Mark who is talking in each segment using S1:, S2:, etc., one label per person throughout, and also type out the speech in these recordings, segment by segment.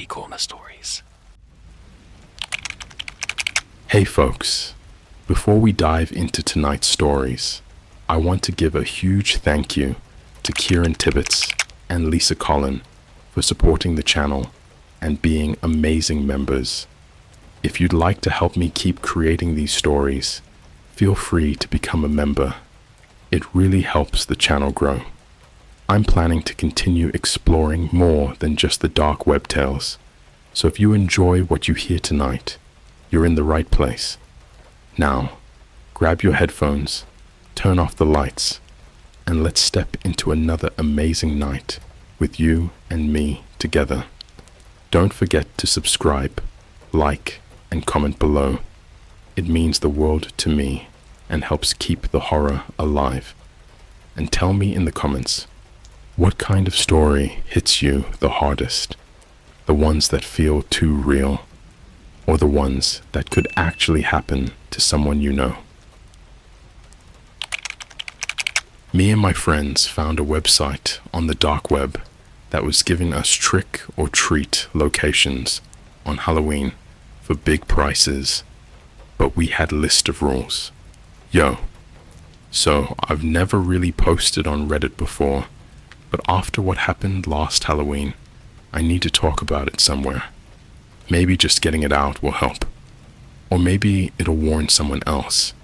S1: CreepyCorner stories.
S2: Hey folks, before we dive into tonight's stories, I want to give a huge thank you to Kieran Tibbetts and Lisa Collin for supporting the channel and being amazing members. If you'd like to help me keep creating these stories, feel free to become a member. It really helps the channel grow. I'm planning to continue exploring more than just the dark web tales, so if you enjoy what you hear tonight, you're in the right place. Now, grab your headphones, turn off the lights, and let's step into another amazing night with you and me together. Don't forget to subscribe, like, and comment below. It means the world to me and helps keep the horror alive. And tell me in the comments, what kind of story hits you the hardest? The ones that feel too real, or the ones that could actually happen to someone you know? Me and my friends found a website on the dark web that was giving us trick or treat locations on Halloween for big prices, but we had a list of rules. So I've never really posted on Reddit before, but after what happened last Halloween, I need to talk about it somewhere. Maybe just getting it out will help. Or maybe it'll warn someone else.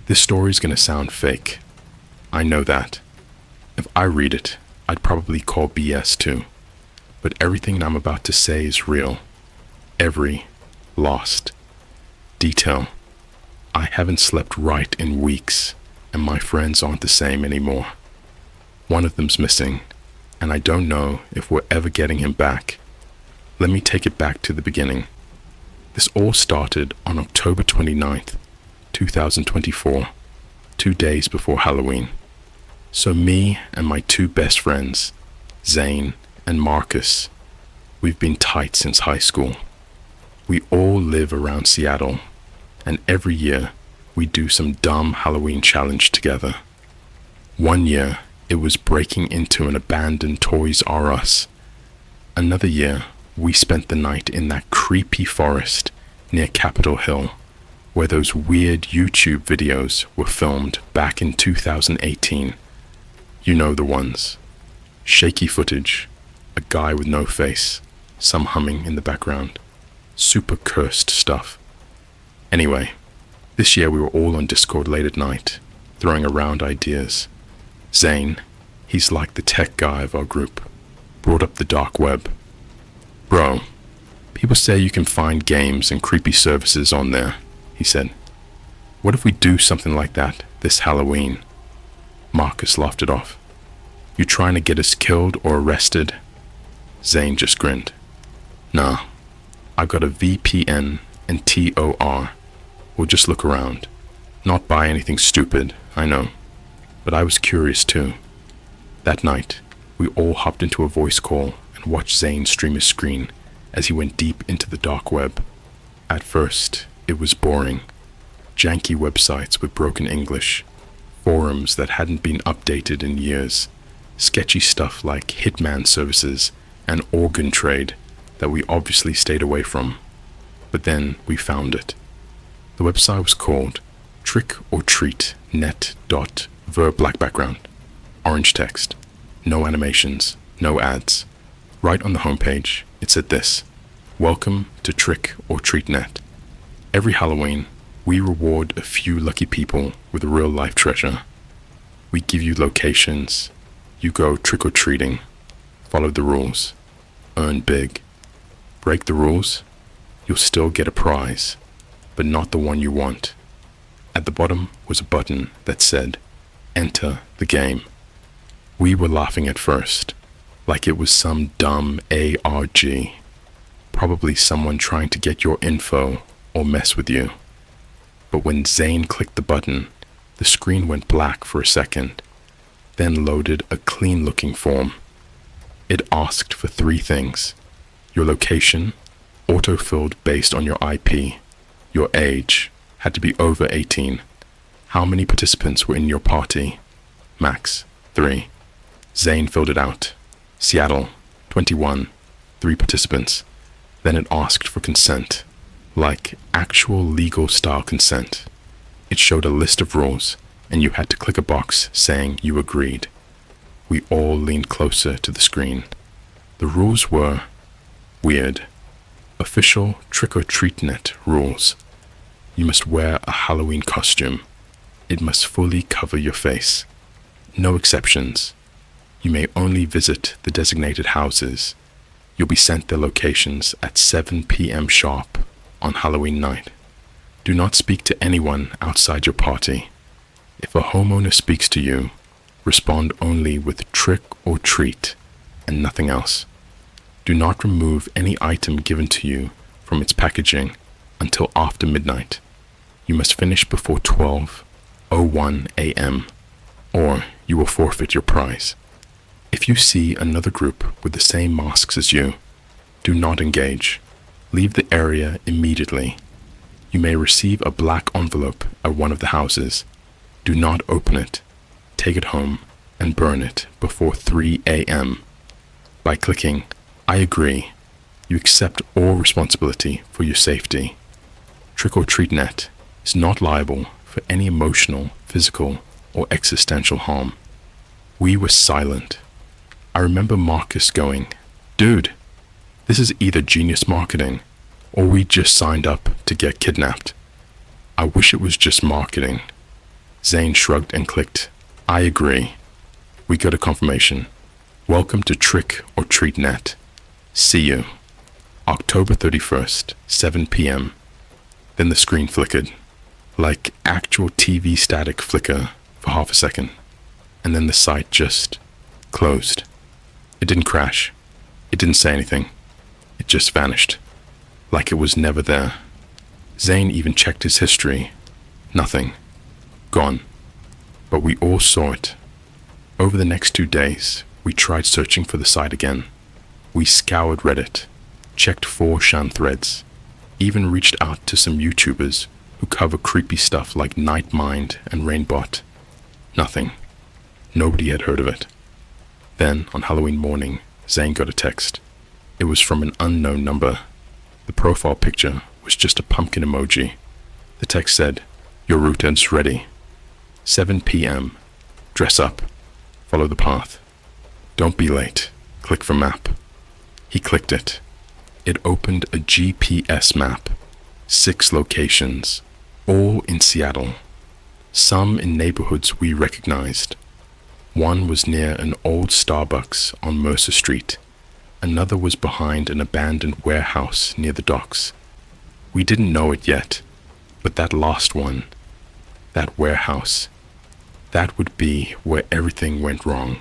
S2: This story's gonna sound fake. I know that. If I read it, I'd probably call BS too. But everything I'm about to say is real. Every lost detail. I haven't slept right in weeks, and my friends aren't the same anymore. One of them's missing, and I don't know if we're ever getting him back. Let me take it back to the beginning. This all started on October 29th, 2024, 2 days before Halloween. So me and my two best friends, Zane and Marcus, we've been tight since high school. We all live around Seattle, and every year we do some dumb Halloween challenge together. One year it was breaking into an abandoned Toys R Us. Another year we spent the night in that creepy forest near Capitol Hill, where those weird YouTube videos were filmed back in 2018. You know the ones. Shaky footage, a guy with no face, some humming in the background. Super cursed stuff. Anyway, this year we were all on Discord late at night, throwing around ideas. Zane, he's like the tech guy of our group, brought up the dark web. Bro, people say you can find games and creepy services on there, he said. What if we do something like that this Halloween? Marcus laughed it off. You trying to get us killed or arrested? Zane just grinned. Nah, I've got a VPN and TOR. We'll just look around. Not buy anything stupid, I know. But I was curious too. That night, we all hopped into a voice call and watched Zane stream his screen as he went deep into the dark web. At first, it was boring. Janky websites with broken English, forums that hadn't been updated in years, sketchy stuff like hitman services and organ trade that we obviously stayed away from. But then we found it. The website was called trickortreatnet.ver, black background, orange text, no animations, no ads. Right on the homepage, it said this: Welcome to Trick or Treat Net. Every Halloween, we reward a few lucky people with real life treasure. We give you locations. You go trick-or-treating. Follow the rules. Earn big. Break the rules, you'll still get a prize, but not the one you want. At the bottom was a button that said, Enter the game. We were laughing at first, like it was some dumb ARG. Probably someone trying to get your info or mess with you. But when Zane clicked the button, the screen went black for a second, then loaded a clean-looking form. It asked for 3 things: your location, auto-filled based on your IP, your age, had to be over 18, how many participants were in your party, max 3. Zane filled it out. Seattle, 21, 3 participants. Then it asked for consent, like actual legal style consent. It showed a list of rules, and you had to click a box saying you agreed. We all leaned closer to the screen. The rules were weird. Official trick-or-treat-net rules. You must wear a Halloween costume. It must fully cover your face. No exceptions. You may only visit the designated houses. You'll be sent their locations at 7 p.m. sharp on Halloween night. Do not speak to anyone outside your party. If a homeowner speaks to you, respond only with trick or treat and nothing else. Do not remove any item given to you from its packaging until after midnight. You must finish before 12:01 a.m. or you will forfeit your prize. If you see another group with the same masks as you, do not engage. Leave the area immediately. You may receive a black envelope at one of the houses. Do not open it. Take it home and burn it before 3 a.m. By clicking I agree, you accept all responsibility for your safety. Trick-or-treat-net is not liable for any emotional, physical, or existential harm. We were silent. I remember Marcus going, "Dude, this is either genius marketing or we just signed up to get kidnapped." I wish it was just marketing. Zane shrugged and clicked, "I agree." We got a confirmation. Welcome to Trick-or-treat-net. See you. October 31st, 7 p.m. Then the screen flickered, like actual TV static flicker for half a second. And then the site just closed. It didn't crash. It didn't say anything. It just vanished, like it was never there. Zane even checked his history. Nothing. Gone. But we all saw it. Over the next 2 days, we tried searching for the site again. We scoured Reddit, checked 4chan threads, even reached out to some YouTubers who cover creepy stuff like Nightmind and Rainbot. Nothing. Nobody had heard of it. Then, on Halloween morning, Zane got a text. It was from an unknown number. The profile picture was just a pumpkin emoji. The text said, "Your route is ready. 7 p.m. Dress up. Follow the path. Don't be late. Click for map." He clicked it. It opened a GPS map. 6 locations, all in Seattle. Some in neighborhoods we recognized. One was near an old Starbucks on Mercer Street. Another was behind an abandoned warehouse near the docks. We didn't know it yet, but that last one, that warehouse, that would be where everything went wrong.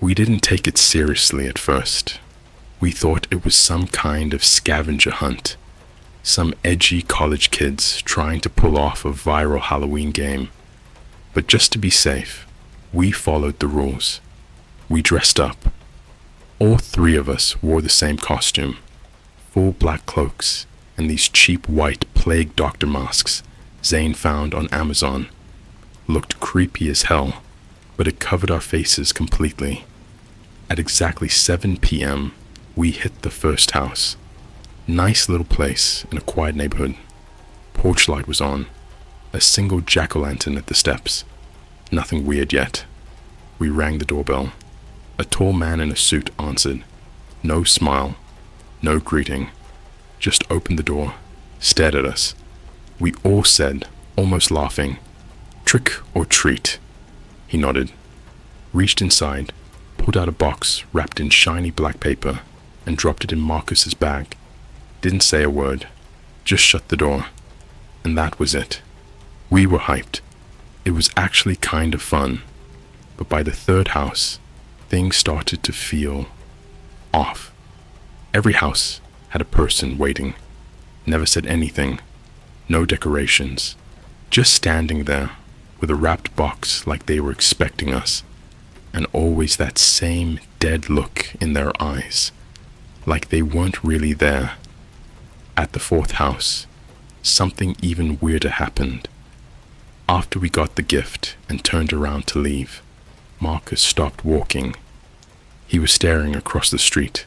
S2: We didn't take it seriously at first. We thought it was some kind of scavenger hunt, some edgy college kids trying to pull off a viral Halloween game. But just to be safe, we followed the rules. We dressed up. All 3 of us wore the same costume, full black cloaks, and these cheap white plague doctor masks Zane found on Amazon. Looked creepy as hell, but it covered our faces completely. At exactly 7 p.m., we hit the first house. Nice little place in a quiet neighborhood. Porch light was on, a single jack-o'-lantern at the steps. Nothing weird yet. We rang the doorbell. A tall man in a suit answered. No smile, no greeting. Just opened the door, stared at us. We all said, almost laughing, "Trick or treat." He nodded, reached inside, pulled out a box wrapped in shiny black paper, and dropped it in Marcus's bag. Didn't say a word, just shut the door. And that was it. We were hyped. It was actually kind of fun. But by the 3rd house, things started to feel off. Every house had a person waiting. Never said anything. No decorations. Just standing there with a wrapped box like they were expecting us. And always that same dead look in their eyes. Like they weren't really there. At the 4th house, something even weirder happened. After we got the gift and turned around to leave, Marcus stopped walking. He was staring across the street.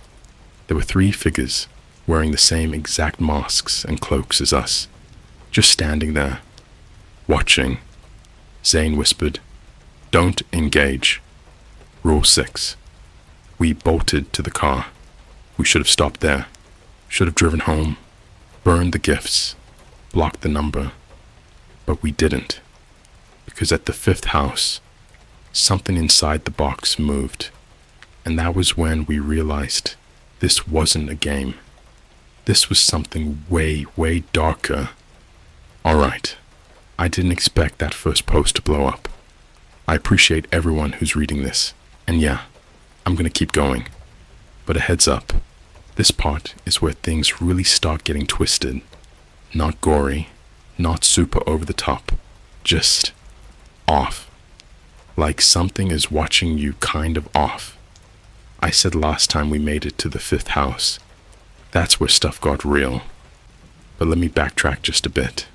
S2: There were 3 figures, wearing the same exact masks and cloaks as us, just standing there, watching. Zane whispered, "Don't engage." Rule 6. We bolted to the car. We should have stopped there, should have driven home, burned the gifts, blocked the number. But we didn't, because at the 5th house, something inside the box moved, and that was when we realized this wasn't a game. This was something way, way darker. Alright, I didn't expect that first post to blow up. I appreciate everyone who's reading this, and yeah, I'm gonna keep going. But a heads up, this part is where things really start getting twisted. Not gory, not super over the top, just off. Like something is watching you kind of off. I said last time we made it to the 5th house, that's where stuff got real. But let me backtrack just a bit.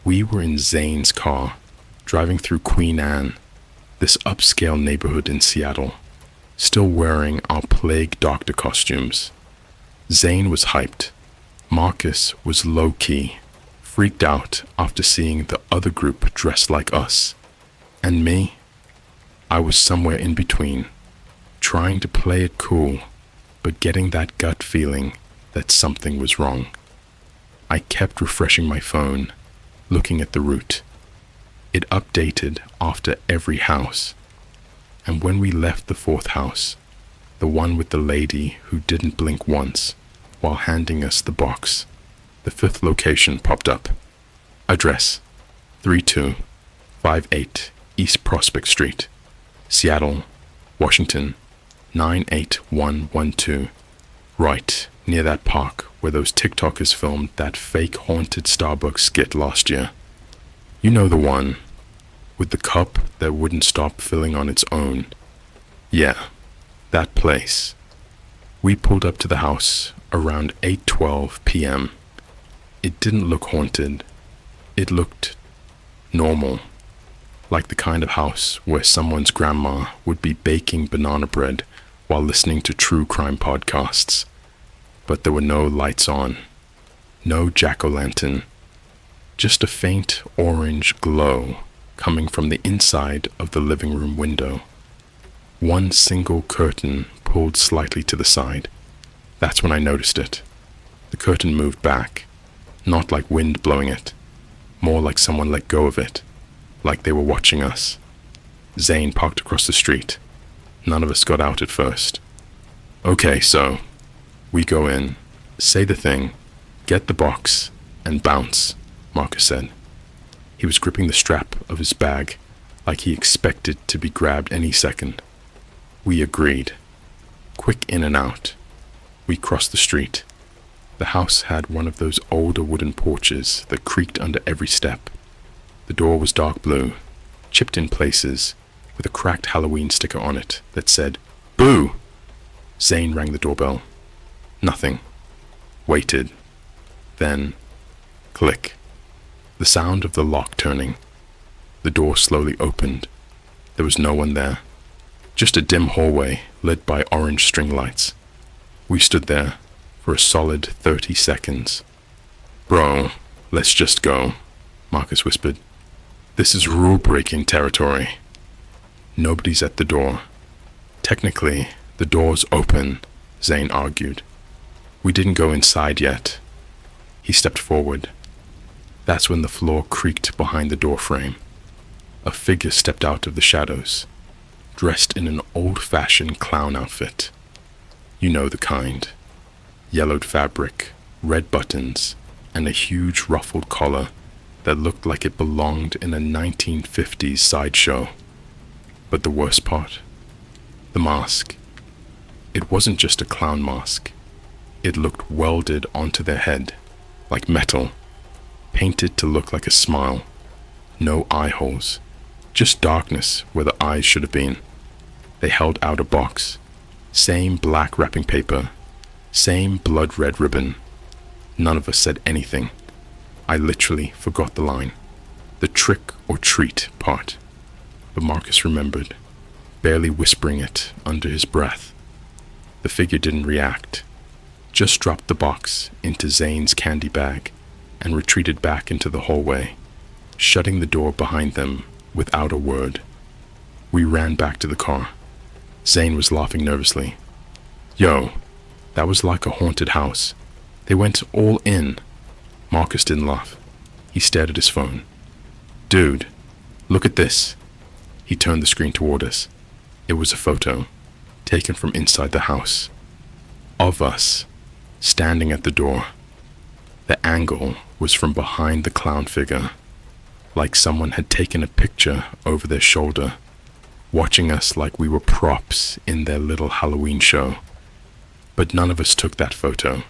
S2: We were in Zane's car, driving through Queen Anne, this upscale neighborhood in Seattle, still wearing our plague doctor costumes. Zane was hyped. Marcus was low-key, freaked out after seeing the other group dressed like us. And me? I was somewhere in between, trying to play it cool, but getting that gut feeling that something was wrong. I kept refreshing my phone, looking at the route. It updated after every house. And when we left the 4th house, the one with the lady who didn't blink once while handing us the box, the 5th location popped up. Address: 3258 East Prospect Street, Seattle, Washington, 98112. Right near that park where those TikTokers filmed that fake haunted Starbucks skit last year. You know the one, with the cup that wouldn't stop filling on its own. Yeah, that place. We pulled up to the house around 8:12 p.m. It didn't look haunted. It looked normal, like the kind of house where someone's grandma would be baking banana bread while listening to true crime podcasts. But there were no lights on, no jack-o'-lantern, just a faint orange glow coming from the inside of the living room window. One single curtain pulled slightly to the side. That's when I noticed it. The curtain moved back, not like wind blowing it, more like someone let go of it, like they were watching us. Zane parked across the street. None of us got out at first. Okay, so we go in, say the thing, get the box, and bounce, Marcus said. He was gripping the strap of his bag like he expected to be grabbed any second. We agreed. Quick in and out. We crossed the street. The house had one of those older wooden porches that creaked under every step. The door was dark blue, chipped in places, with a cracked Halloween sticker on it that said, "Boo!" Zane rang the doorbell. Nothing. Waited. Then, click. The sound of the lock turning. The door slowly opened. There was no one there. Just a dim hallway lit by orange string lights. We stood there for a solid 30 seconds. "Bro, let's just go," Marcus whispered. "This is rule-breaking territory." Nobody's at the door. Technically, the door's open, Zane argued. We didn't go inside yet. He stepped forward. That's when the floor creaked behind the doorframe. A figure stepped out of the shadows, dressed in an old-fashioned clown outfit. You know the kind. Yellowed fabric, red buttons, and a huge ruffled collar that looked like it belonged in a 1950s sideshow. But the worst part? The mask. It wasn't just a clown mask. It looked welded onto their head, like metal, painted to look like a smile. No eye holes, just darkness where the eyes should have been. They held out a box. Same black wrapping paper, same blood-red ribbon. None of us said anything. I literally forgot the line, the trick or treat part. But Marcus remembered, barely whispering it under his breath. The figure didn't react, just dropped the box into Zane's candy bag and retreated back into the hallway, shutting the door behind them without a word. We ran back to the car. Zane was laughing nervously. Yo, that was like a haunted house. They went all in. Marcus didn't laugh. He stared at his phone. Dude, look at this. He turned the screen toward us. It was a photo, taken from inside the house, of us, standing at the door. The angle was from behind the clown figure, like someone had taken a picture over their shoulder, watching us like we were props in their little Halloween show. But none of us took that photo.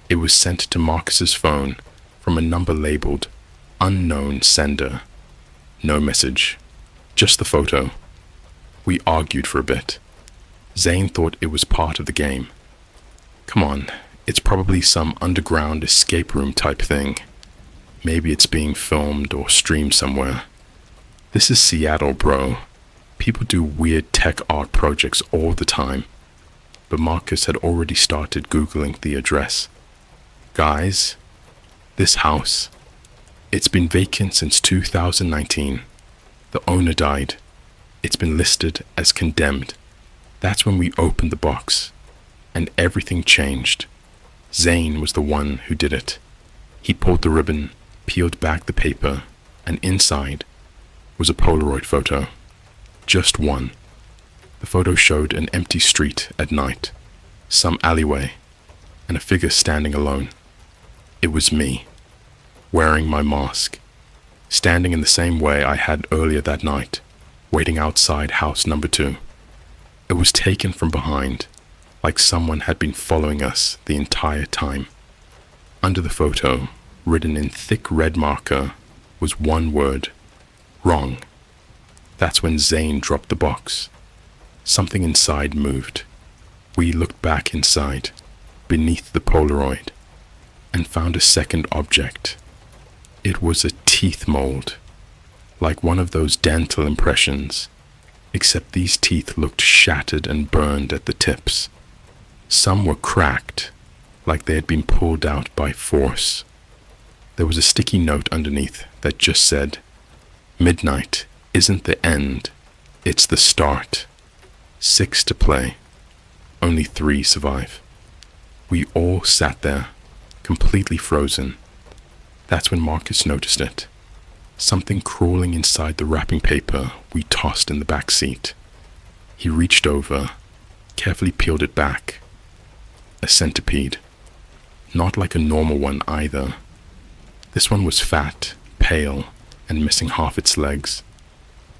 S2: It was sent to Marcus's phone from a number labeled unknown sender. No message, just the photo. We argued for a bit. Zane thought it was part of the game. Come on, it's probably some underground escape room type thing. Maybe it's being filmed or streamed somewhere. This is Seattle, bro. People do weird tech art projects all the time. But Marcus had already started Googling the address. Guys, this house, it's been vacant since 2019. The owner died. It's been listed as condemned. That's when we opened the box, and everything changed. Zane was the one who did it. He pulled the ribbon, peeled back the paper, and inside was a Polaroid photo. Just one. The photo showed an empty street at night, some alleyway, and a figure standing alone. It was me, wearing my mask, standing in the same way I had earlier that night, waiting outside house number 2. It was taken from behind, like someone had been following us the entire time. Under the photo, written in thick red marker, was one word: wrong. That's when Zane dropped the box. Something inside moved. We looked back inside, beneath the Polaroid, and found a second object. It was a teeth mold, like one of those dental impressions, except these teeth looked shattered and burned at the tips. Some were cracked, like they had been pulled out by force. There was a sticky note underneath that just said, "Midnight isn't the end, it's the start. 6 to play. Only 3 survive." We all sat there, completely frozen. That's when Marcus noticed it. Something crawling inside the wrapping paper we tossed in the back seat. He reached over, carefully peeled it back. A centipede. Not like a normal one either. This one was fat, pale, and missing half its legs,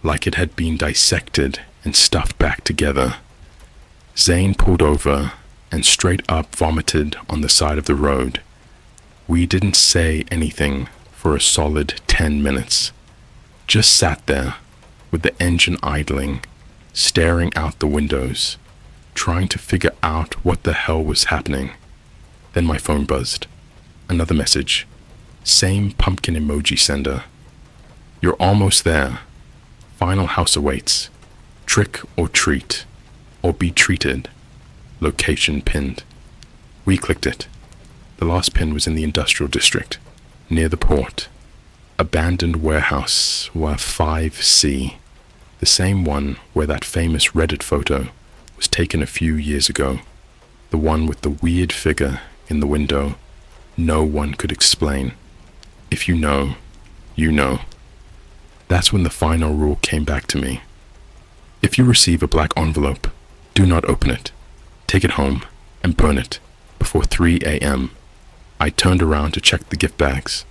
S2: like it had been dissected and stuffed back together. Zane pulled over and straight up vomited on the side of the road. We didn't say anything for a solid 10 minutes. Just sat there, with the engine idling, staring out the windows, trying to figure out what the hell was happening. Then my phone buzzed. Another message. Same pumpkin emoji sender. "You're almost there. Final house awaits. Trick or treat. Or be treated. Location pinned." We clicked it. The last pin was in the industrial district, near the port. Abandoned warehouse, 5C. The same one where that famous Reddit photo was taken a few years ago. The one with the weird figure in the window no one could explain. If you know, you know. That's when the final rule came back to me. If you receive a black envelope, do not open it. Take it home and burn it before 3 a.m. I turned around to check the gift bags.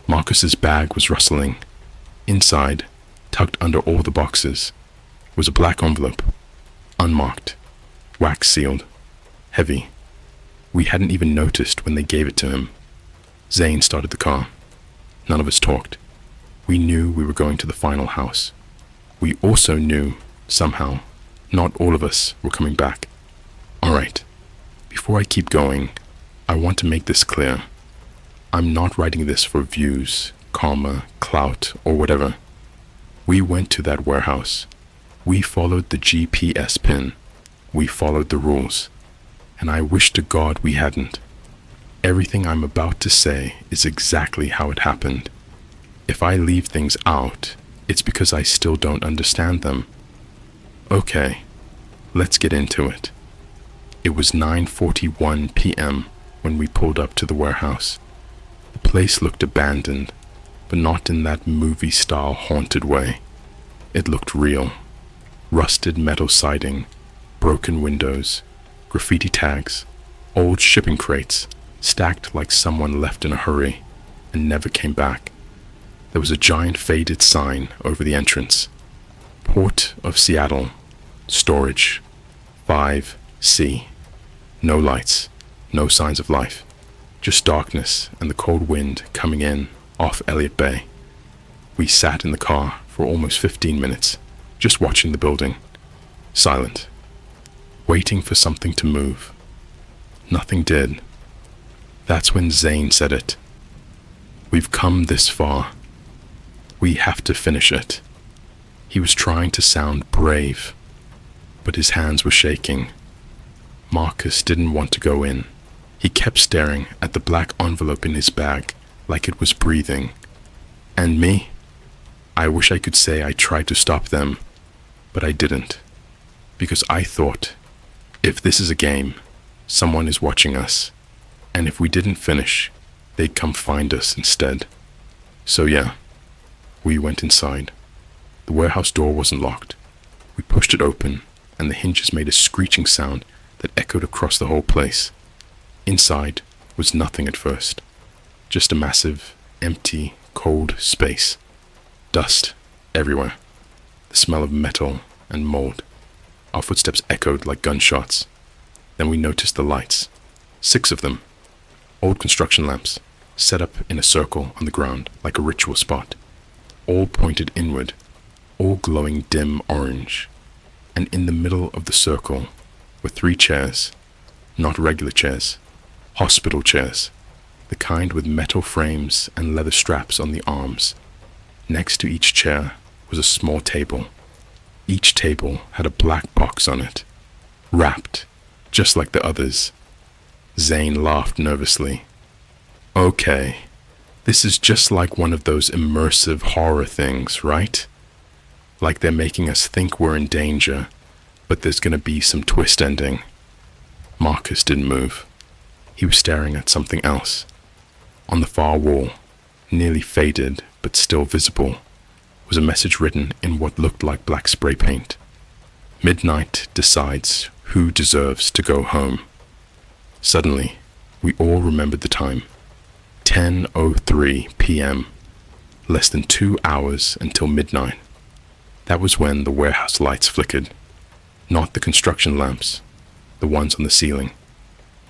S2: Marcus's bag was rustling. Inside, tucked under all the boxes, was a black envelope, unmarked, wax sealed, heavy. We hadn't even noticed when they gave it to him. Zane started the car. None of us talked. We knew we were going to the final house. We also knew, somehow, not all of us were coming back. All right, before I keep going, I want to make this clear. I'm not writing this for views, karma, clout, or whatever. We went to that warehouse. We followed the GPS pin. We followed the rules. And I wish to God we hadn't. Everything I'm about to say is exactly how it happened. If I leave things out, it's because I still don't understand them. Okay, let's get into it. It was 9:41 p.m. when we pulled up to the warehouse. The place looked abandoned, but not in that movie-style haunted way. It looked real. Rusted metal siding, broken windows, graffiti tags, old shipping crates stacked like someone left in a hurry and never came back. There was a giant faded sign over the entrance. Port of Seattle, storage, 5C. No lights, no signs of life, just darkness and the cold wind coming in off Elliott Bay. We sat in the car for almost 15 minutes, just watching the building, silent, waiting for something to move. Nothing did. That's when Zane said it. We've come this far. We have to finish it. He was trying to sound brave, but his hands were shaking. Marcus didn't want to go in. He kept staring at the black envelope in his bag like it was breathing. And me? I wish I could say I tried to stop them, but I didn't. Because I thought, if this is a game, someone is watching us. And if we didn't finish, they'd come find us instead. So yeah, we went inside. The warehouse door wasn't locked. We pushed it open, and the hinges made a screeching sound that echoed across the whole place. Inside was nothing at first. Just a massive, empty, cold space. Dust everywhere. The smell of metal and mold. Our footsteps echoed like gunshots. Then we noticed the lights. 6 of them. Old construction lamps, set up in a circle on the ground like a ritual spot. All pointed inward, all glowing dim orange. And in the middle of the circle were 3 chairs. Not regular chairs. Hospital chairs. The kind with metal frames and leather straps on the arms. Next to each chair was a small table. Each table had a black box on it, wrapped, just like the others. Zane laughed nervously. Okay, this is just like one of those immersive horror things, right? Like they're making us think we're in danger, but there's gonna be some twist ending. Marcus didn't move. He was staring at something else. On the far wall, nearly faded but still visible, was a message written in what looked like black spray paint. Midnight decides who deserves to go home. Suddenly, we all remembered the time. 10:03 p.m. Less than 2 hours until midnight. That was when the warehouse lights flickered. Not the construction lamps, the ones on the ceiling.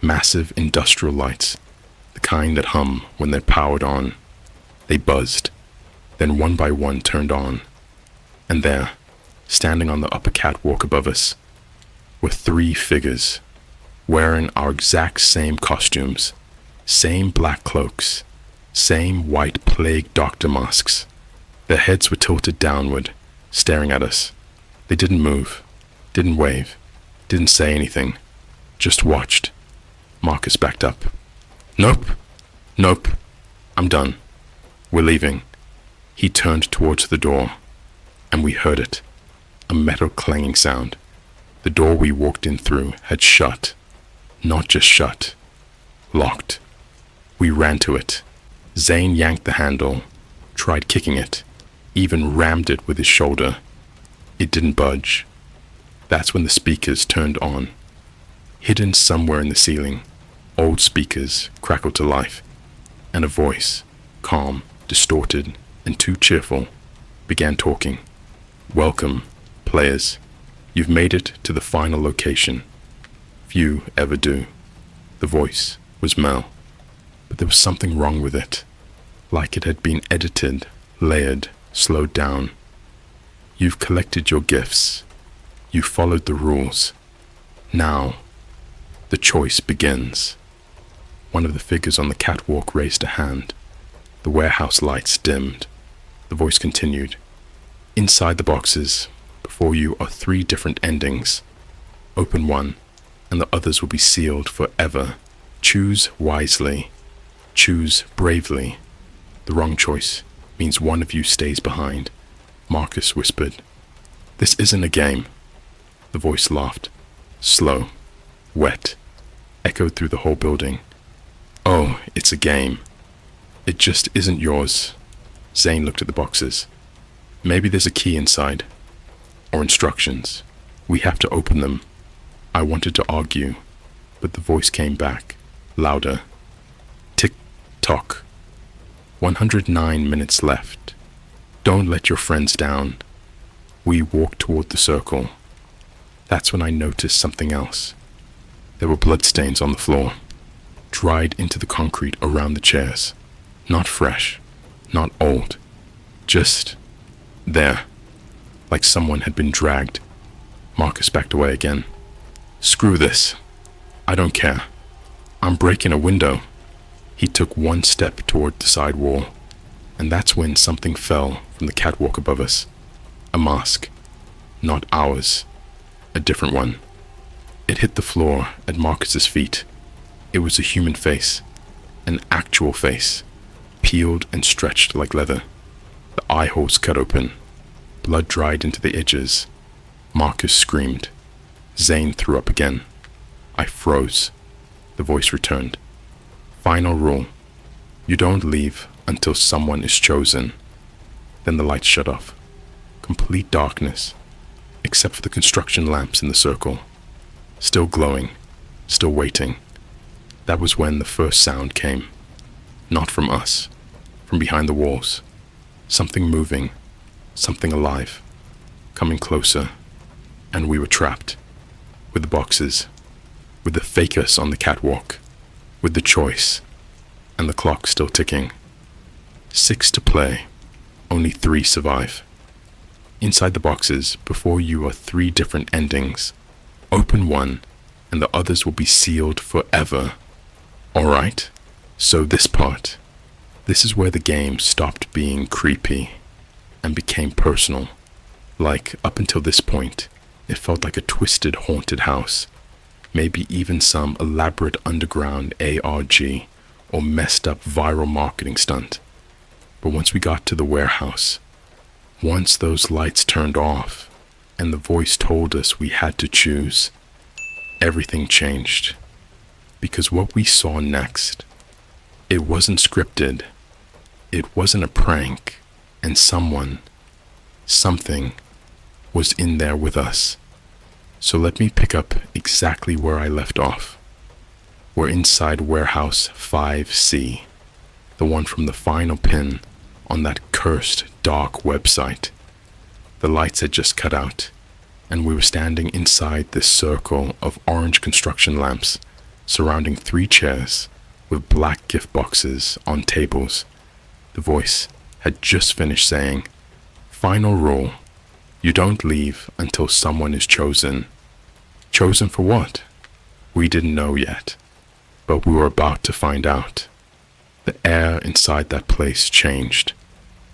S2: Massive industrial lights, the kind that hum when they're powered on. They buzzed, then one by one turned on. And there, standing on the upper catwalk above us, were 3 figures, wearing our exact same costumes, same black cloaks, same white plague doctor masks. Their heads were tilted downward, staring at us. They didn't move, didn't wave, didn't say anything, just watched. Marcus backed up. Nope, I'm done. We're leaving. He turned towards the door, and we heard it, a metal clanging sound. The door we walked in through had shut. Not just shut, locked. We ran to it. Zane yanked the handle, tried kicking it, even rammed it with his shoulder. It didn't budge. That's when the speakers turned on. Hidden somewhere in the ceiling, old speakers crackled to life, and a voice, calm, distorted, and too cheerful, began talking. Welcome, players. You've made it to the final location. Few ever do. The voice was Mel, but there was something wrong with it, like it had been edited, layered, slowed down. You've collected your gifts. You followed the rules. Now, the choice begins. One of the figures on the catwalk raised a hand. The warehouse lights dimmed. The voice continued. Inside the boxes, before you are 3 different endings. Open one, and the others will be sealed forever. Choose wisely. Choose bravely. The wrong choice means one of you stays behind, Marcus whispered. This isn't a game. The voice laughed. Slow, wet, echoed through the whole building. Oh, it's a game. It just isn't yours. Zane looked at the boxes. Maybe there's a key inside. Or instructions. We have to open them. I wanted to argue, but the voice came back, louder. Tick-tock. 109 minutes left. Don't let your friends down. We walked toward the circle. That's when I noticed something else. There were bloodstains on the floor, dried into the concrete around the chairs. Not fresh, not old, just there, like someone had been dragged. Marcus backed away again. Screw this. I don't care. I'm breaking a window. He took one step toward the side wall, and that's when something fell from the catwalk above us. A mask. Not ours. A different one. It hit the floor at Marcus's feet. It was a human face. An actual face. Peeled and stretched like leather. The eye holes cut open. Blood dried into the edges. Marcus screamed. Zane threw up again. I froze. The voice returned. Final rule. You don't leave until someone is chosen. Then the lights shut off. Complete darkness, except for the construction lamps in the circle. Still glowing, still waiting. That was when the first sound came. Not from us, from behind the walls. Something moving, something alive, coming closer, and we were trapped. With the boxes, with the fake us on the catwalk, with the choice, and the clock still ticking. 6 to play, only 3 survive. Inside the boxes, before you are 3 different endings. Open one, and the others will be sealed forever. Alright, so this part. This is where the game stopped being creepy and became personal. Like, up until this point, it felt like a twisted haunted house. Maybe even some elaborate underground ARG or messed up viral marketing stunt. But once we got to the warehouse, once those lights turned off and the voice told us we had to choose, everything changed. Because what we saw next, it wasn't scripted, it wasn't a prank, and something was in there with us. So let me pick up exactly where I left off. We're inside warehouse 5C, the one from the final pin on that cursed dark website. The lights had just cut out, and we were standing inside this circle of orange construction lamps surrounding 3 chairs with black gift boxes on tables. The voice had just finished saying, Final rule. You don't leave until someone is chosen. Chosen for what? We didn't know yet, but we were about to find out. The air inside that place changed.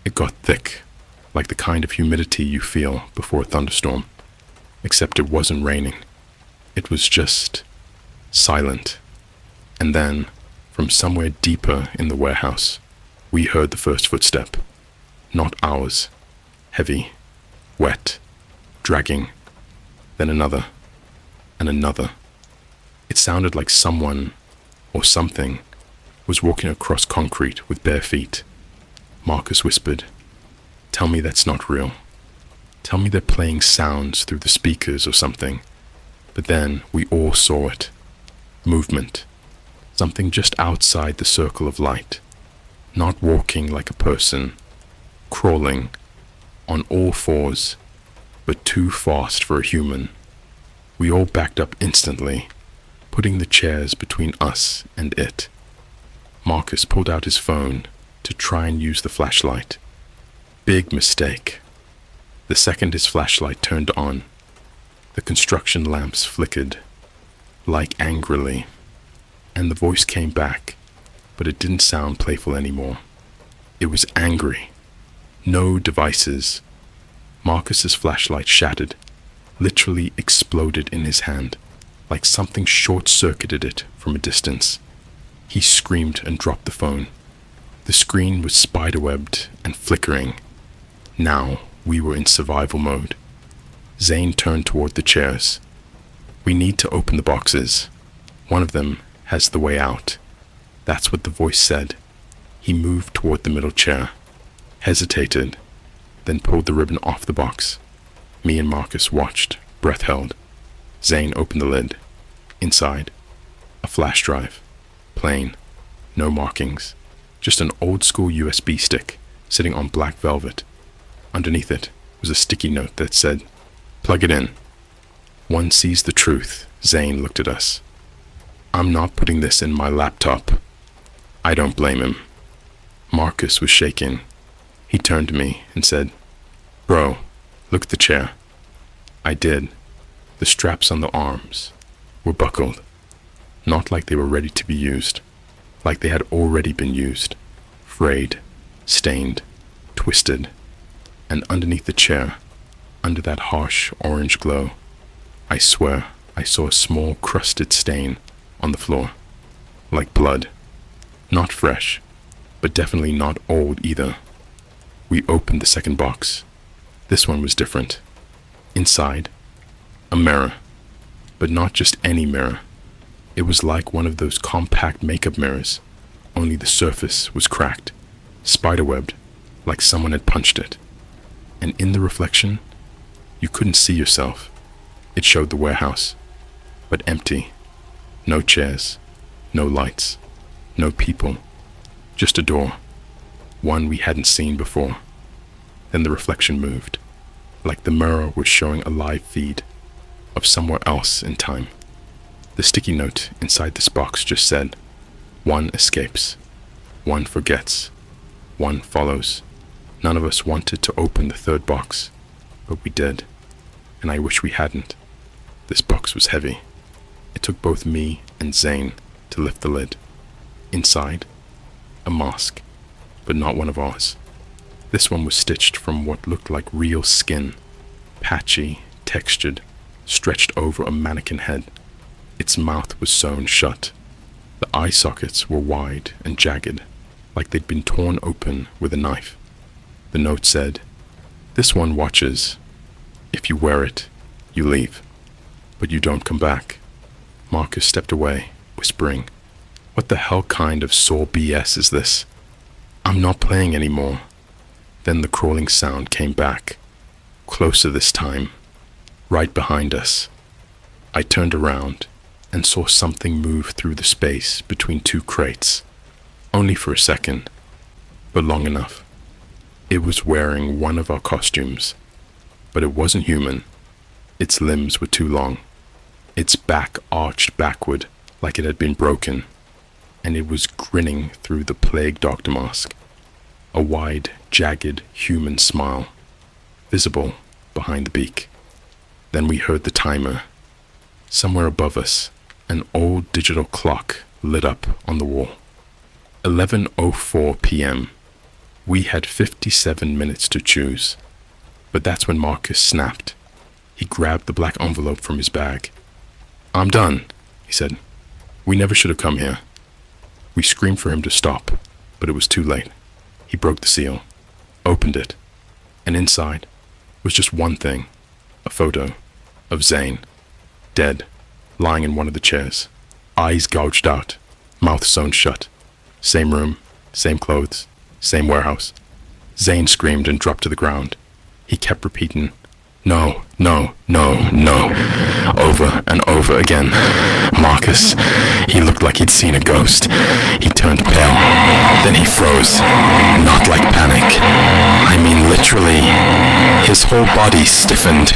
S2: It got thick, like the kind of humidity you feel before a thunderstorm. Except it wasn't raining. It was just silent. And then, from somewhere deeper in the warehouse, we heard the first footstep. Not ours. Heavy, wet, dragging. Then another, and another. It sounded like someone, or something, was walking across concrete with bare feet. Marcus whispered, Tell me that's not real. Tell me they're playing sounds through the speakers or something. But then we all saw it. Movement. Something just outside the circle of light. Not walking like a person. Crawling. On all 4s. But too fast for a human. We all backed up instantly, putting the chairs between us and it. Marcus pulled out his phone to try and use the flashlight. Big mistake. The second his flashlight turned on, the construction lamps flickered, like angrily, and the voice came back, but it didn't sound playful anymore. It was angry. No devices. Marcus's flashlight shattered, literally exploded in his hand. like something short-circuited it from a distance. He screamed and dropped the phone. The screen was spiderwebbed and flickering. Now we were in survival mode. Zane turned toward the chairs. We need to open the boxes. One of them has the way out. That's what the voice said. He moved toward the middle chair, hesitated, then pulled the ribbon off the box. Me and Marcus watched, breath held. Zane opened the lid. Inside, a flash drive. Plain. No markings. Just an old-school USB stick sitting on black velvet. Underneath it was a sticky note that said, "Plug it in." One sees the truth. Zane looked at us. "I'm not putting this in my laptop." I don't blame him. Marcus was shaking. He turned to me and said, "Bro, look at the chair." I did. The straps on the arms were buckled. Not like they were ready to be used. Like they had already been used. Frayed, stained, twisted. And underneath the chair, under that harsh orange glow, I swear I saw a small crusted stain on the floor. Like blood. Not fresh, but definitely not old either. We opened the second box. This one was different. Inside, a mirror. But not just any mirror. It was like one of those compact makeup mirrors, only the surface was cracked, spiderwebbed, like someone had punched it. And in the reflection, you couldn't see yourself. It showed the warehouse, but empty. No chairs, no lights, no people, just a door, one we hadn't seen before. Then the reflection moved, like the mirror was showing a live feed of somewhere else in time. The sticky note inside this box just said, "One escapes, one forgets, one follows." None of us wanted to open the third box, but we did, and I wish we hadn't. This box was heavy. It took both me and Zane to lift the lid. Inside, a mask, but not one of ours. This one was stitched from what looked like real skin, patchy, textured, stretched over a mannequin head. Its mouth was sewn shut. The eye sockets were wide and jagged, like they'd been torn open with a knife. The note said, "This one watches. If you wear it, you leave, but you don't come back." Marcus stepped away, whispering, "What the hell kind of Saw BS is this? I'm not playing anymore." Then the crawling sound came back, closer this time, right behind us. I turned around and saw something move through the space between two crates, only for a second, but long enough. It was wearing one of our costumes, but it wasn't human. Its limbs were too long. Its back arched backward like it had been broken, and it was grinning through the plague doctor mask. A wide, jagged human smile, visible behind the beak. Then we heard the timer. Somewhere above us, an old digital clock lit up on the wall. 11:04 p.m. We had 57 minutes to choose. But that's when Marcus snapped. He grabbed the black envelope from his bag. "I'm done," he said. "We never should have come here." We screamed for him to stop, but it was too late. He broke the seal, opened it, and inside was just one thing, a photo of Zane, dead, lying in one of the chairs, eyes gouged out, mouth sewn shut. Same room, same clothes, same warehouse. Zane screamed and dropped to the ground. He kept repeating, "No, no, no, no," over and over again. Marcus, he looked like he'd seen a ghost. He turned pale, then he froze. Not like panic. I mean literally. His whole body stiffened.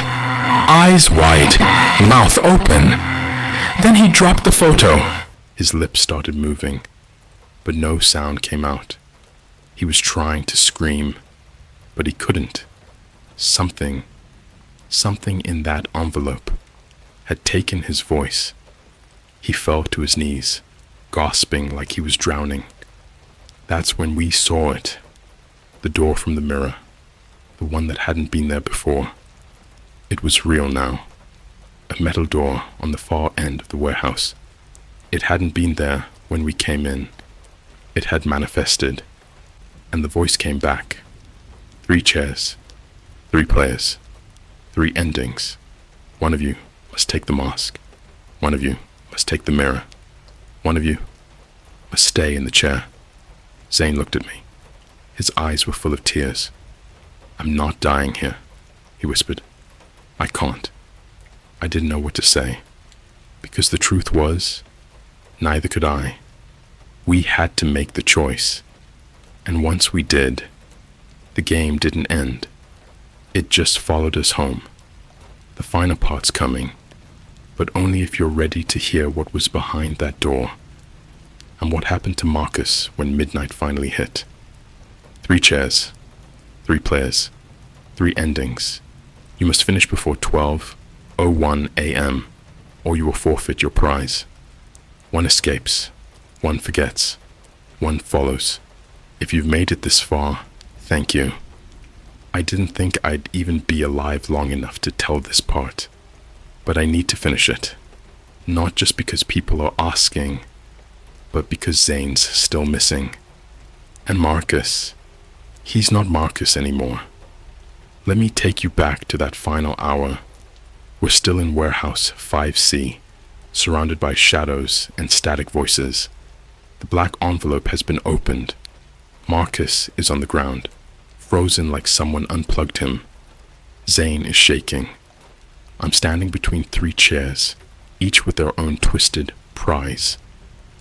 S2: Eyes wide, mouth open. Then he dropped the photo. His lips started moving, but no sound came out. He was trying to scream, but he couldn't. Something in that envelope had taken his voice. He fell to his knees, gasping like he was drowning. That's when we saw it. The door from the mirror, the one that hadn't been there before. It was real now. a metal door on the far end of the warehouse. It hadn't been there when we came in. It had manifested, and the voice came back. 3 chairs, 3 players, 3 endings. One of you must take the mask. One of you must take the mirror. One of you must stay in the chair. Zane looked at me. His eyes were full of tears. I'm not dying here, he whispered. I can't. I didn't know what to say, because the truth was, neither could I. We had to make the choice, and once we did, the game didn't end. It just followed us home. The finer part's coming, but only if you're ready to hear what was behind that door, and what happened to Marcus when midnight finally hit. 3 chairs, 3 players, 3 endings. You must finish before 12:01 a.m., or you will forfeit your prize. One escapes, one forgets, one follows. If you've made it this far, thank you. I didn't think I'd even be alive long enough to tell this part, but I need to finish it. Not just because people are asking, but because Zane's still missing. And Marcus, he's not Marcus anymore. Let me take you back to that final hour. We're still in warehouse 5C, surrounded by shadows and static voices. The black envelope has been opened. Marcus is on the ground, frozen like someone unplugged him. Zane is shaking. I'm standing between 3 chairs, each with their own twisted prize.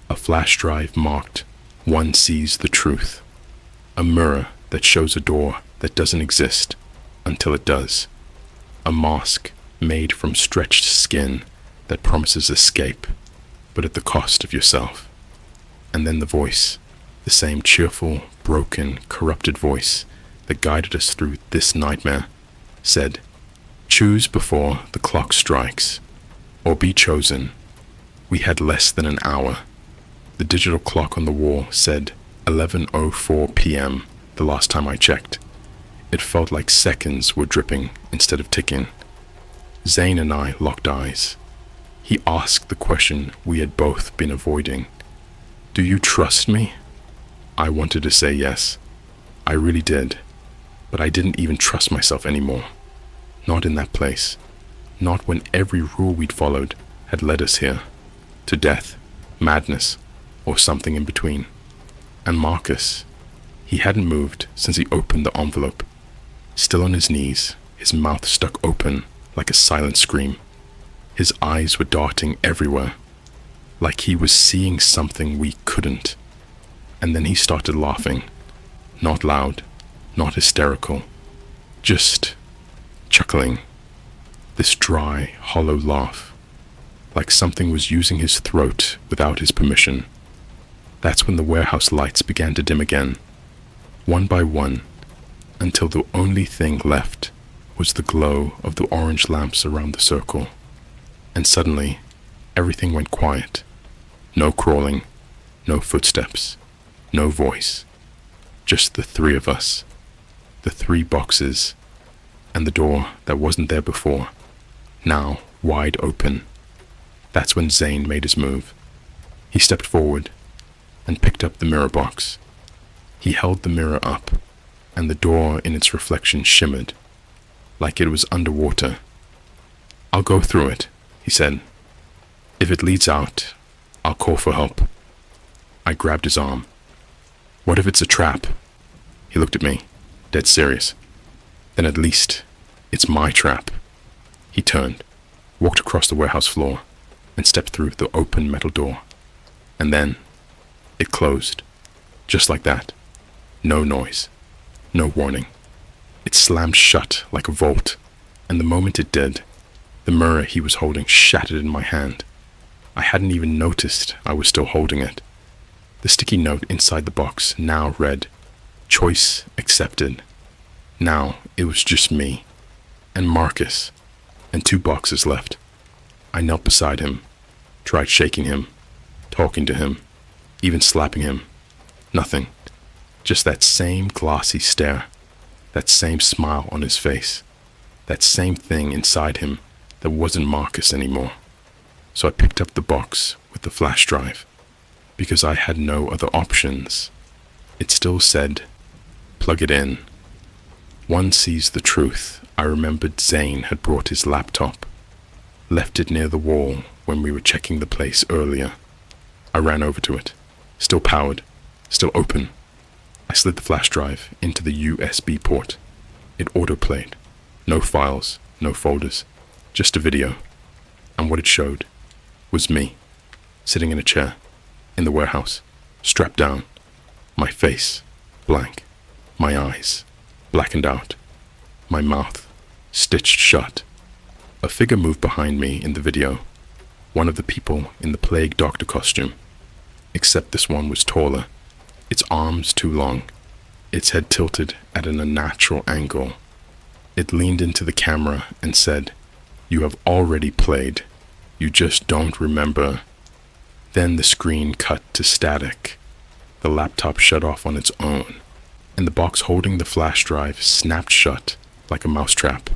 S2: A flash drive marked, "One sees the truth." A mirror that shows a door that doesn't exist until it does. A mask made from stretched skin that promises escape, but at the cost of yourself. And then the voice, the same cheerful, broken, corrupted voice that guided us through this nightmare, said, "Choose before the clock strikes, or be chosen." We had less than an hour. The digital clock on the wall said 11:04 p.m. the last time I checked. It felt like seconds were dripping instead of ticking. Zane and I locked eyes. He asked the question we had both been avoiding. "Do you trust me?" I wanted to say yes. I really did. But I didn't even trust myself anymore. Not in that place. Not when every rule we'd followed had led us here. To death, madness, or something in between. And Marcus, he hadn't moved since he opened the envelope. Still on his knees, his mouth stuck open like a silent scream. His eyes were darting everywhere, like he was seeing something we couldn't. And then he started laughing. Not loud, not hysterical, just chuckling. This dry, hollow laugh, like something was using his throat without his permission. That's when the warehouse lights began to dim again, one by one, until the only thing left was the glow of the orange lamps around the circle. And suddenly, everything went quiet. No crawling, no footsteps, no voice. Just the 3 of us, the 3 boxes, and the door that wasn't there before, now wide open. That's when Zane made his move. He stepped forward and picked up the mirror box. He held the mirror up, and the door in its reflection shimmered, like it was underwater. "I'll go through it," he said. "If it leads out, I'll call for help." I grabbed his arm. "What if it's a trap?" He looked at me, dead serious. "Then at least it's my trap." He turned, walked across the warehouse floor, and stepped through the open metal door. And then it closed, just like that. No noise, no warning. It slammed shut like a vault, and the moment it did, the mirror he was holding shattered in my hand. I hadn't even noticed I was still holding it. The sticky note inside the box now read, "Choice accepted." Now it was just me, and Marcus, and 2 boxes left. I knelt beside him, tried shaking him, talking to him, even slapping him. Nothing. Just that same glassy stare, that same smile on his face, that same thing inside him that wasn't Marcus anymore. So I picked up the box with the flash drive. Because I had no other options. It still said, plug it in. One sees the truth. I remembered Zane had brought his laptop. Left it near the wall when we were checking the place earlier. I ran over to it. Still powered. Still open. I slid the flash drive into the USB port. It autoplayed. No files, no folders, just a video. And what it showed was me, sitting in a chair, in the warehouse, strapped down. My face, blank. My eyes, blackened out. My mouth, stitched shut. A figure moved behind me in the video. One of the people in the plague doctor costume. Except this one was taller. Its arms too long. Its head tilted at an unnatural angle. It leaned into the camera and said, "You have already played. You just don't remember." Then the screen cut to static. The laptop shut off on its own, and the box holding the flash drive snapped shut like a mousetrap.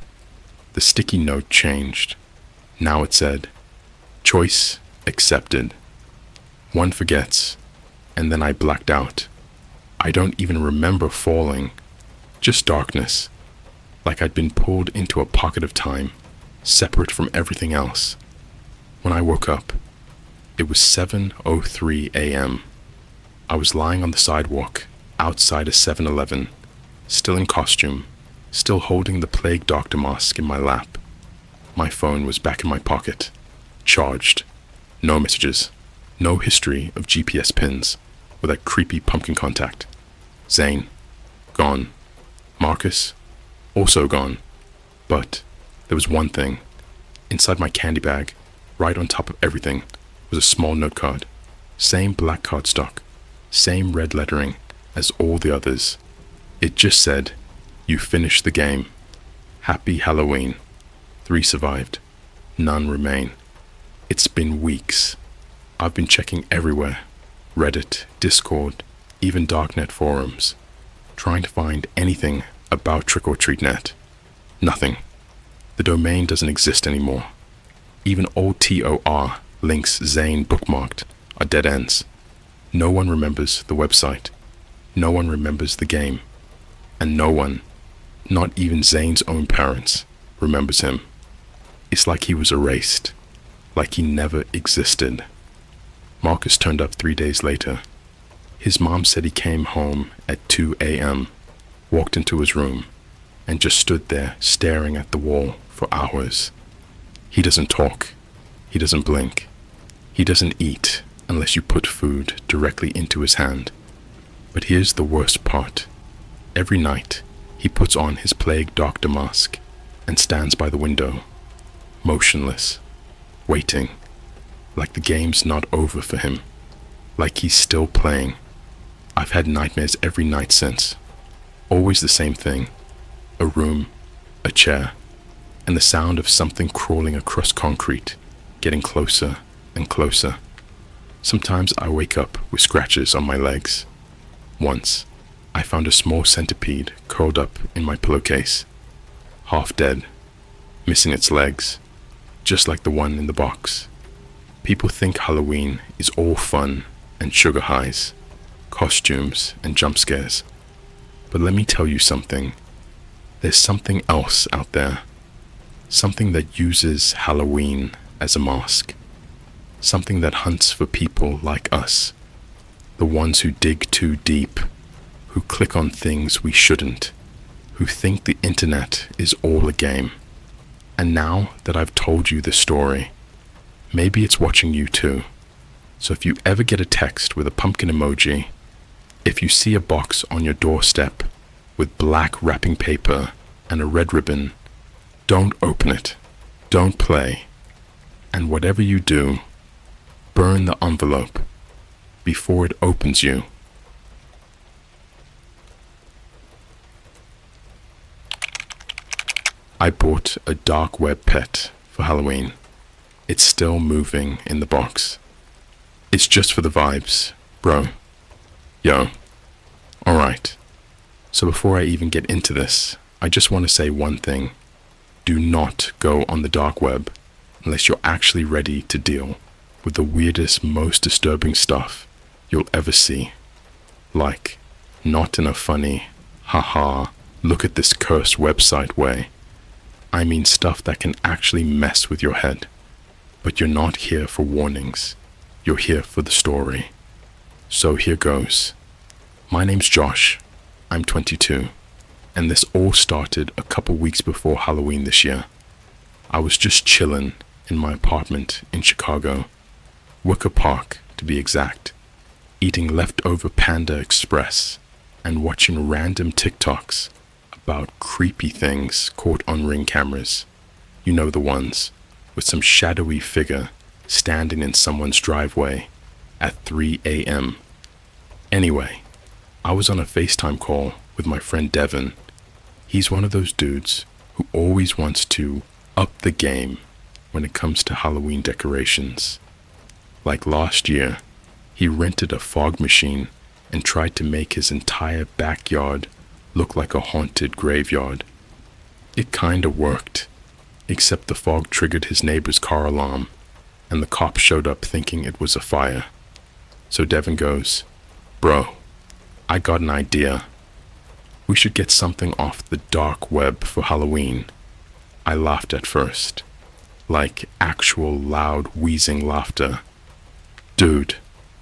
S2: The sticky note changed. Now it said, "Choice accepted." One forgets, and then I blacked out. I don't even remember falling, just darkness, like I'd been pulled into a pocket of time, separate from everything else. When I woke up, it was 7:03 a.m. I was lying on the sidewalk outside a 7-Eleven, still in costume, still holding the plague doctor mask in my lap. My phone was back in my pocket, charged. No messages, no history of GPS pins or that creepy pumpkin contact. Zane, gone. Marcus, also gone. But there was one thing. Inside my candy bag, right on top of everything, was a small note card. Same black cardstock, same red lettering as all the others. It just said, "You finished the game. Happy Halloween. 3 survived. None remain." It's been weeks. I've been checking everywhere. Reddit, Discord, even darknet forums, trying to find anything about Trick or Treat Net. Nothing. The domain doesn't exist anymore. Even old TOR links Zane bookmarked are dead ends. No one remembers the website. No one remembers the game. And no one, not even Zane's own parents, remembers him. It's like he was erased, like he never existed. Marcus turned up 3 days later. His mom said he came home at 2 a.m., walked into his room, and just stood there staring at the wall for hours. He doesn't talk. He doesn't blink. He doesn't eat unless you put food directly into his hand. But here's the worst part. Every night, he puts on his plague doctor mask and stands by the window, motionless, waiting, like the game's not over for him, like he's still playing. I've had nightmares every night since. Always the same thing. A room, a chair, and the sound of something crawling across concrete, getting closer and closer. Sometimes I wake up with scratches on my legs. Once, I found a small centipede curled up in my pillowcase, half dead, missing its legs, just like the one in the box. People think Halloween is all fun and sugar highs, costumes and jump scares. But let me tell you something. There's something else out there. Something that uses Halloween as a mask. Something that hunts for people like us. The ones who dig too deep, who click on things we shouldn't, who think the internet is all a game. And now that I've told you the story, maybe it's watching you too. So if you ever get a text with a pumpkin emoji, if you see a box on your doorstep with black wrapping paper and a red ribbon, don't open it. Don't play. And whatever you do, burn the envelope before it opens you. I bought a dark web pet for Halloween. It's still moving in the box. It's just for the vibes, bro. Yo. Alright. So before I even get into this, I just want to say one thing. Do not go on the dark web unless you're actually ready to deal with the weirdest, most disturbing stuff you'll ever see. Like, not in a funny, haha, look at this cursed website way. I mean stuff that can actually mess with your head. But you're not here for warnings. You're here for the story. So here goes. My name's Josh. I'm 22. And this all started a couple weeks before Halloween this year. I was just chillin' in my apartment in Chicago, Wicker Park to be exact, eating leftover Panda Express and watching random TikToks about creepy things caught on Ring cameras. You know the ones, with some shadowy figure standing in someone's driveway at 3 a.m. Anyway, I was on a FaceTime call with my friend Devin. He's one of those dudes who always wants to up the game when it comes to Halloween decorations. Like last year, he rented a fog machine and tried to make his entire backyard look like a haunted graveyard. It kinda worked, except the fog triggered his neighbor's car alarm, and the cops showed up thinking it was a fire. So Devin goes, "Bro, I got an idea. We should get something off the dark web for Halloween." I laughed at first, like actual loud wheezing laughter. "Dude,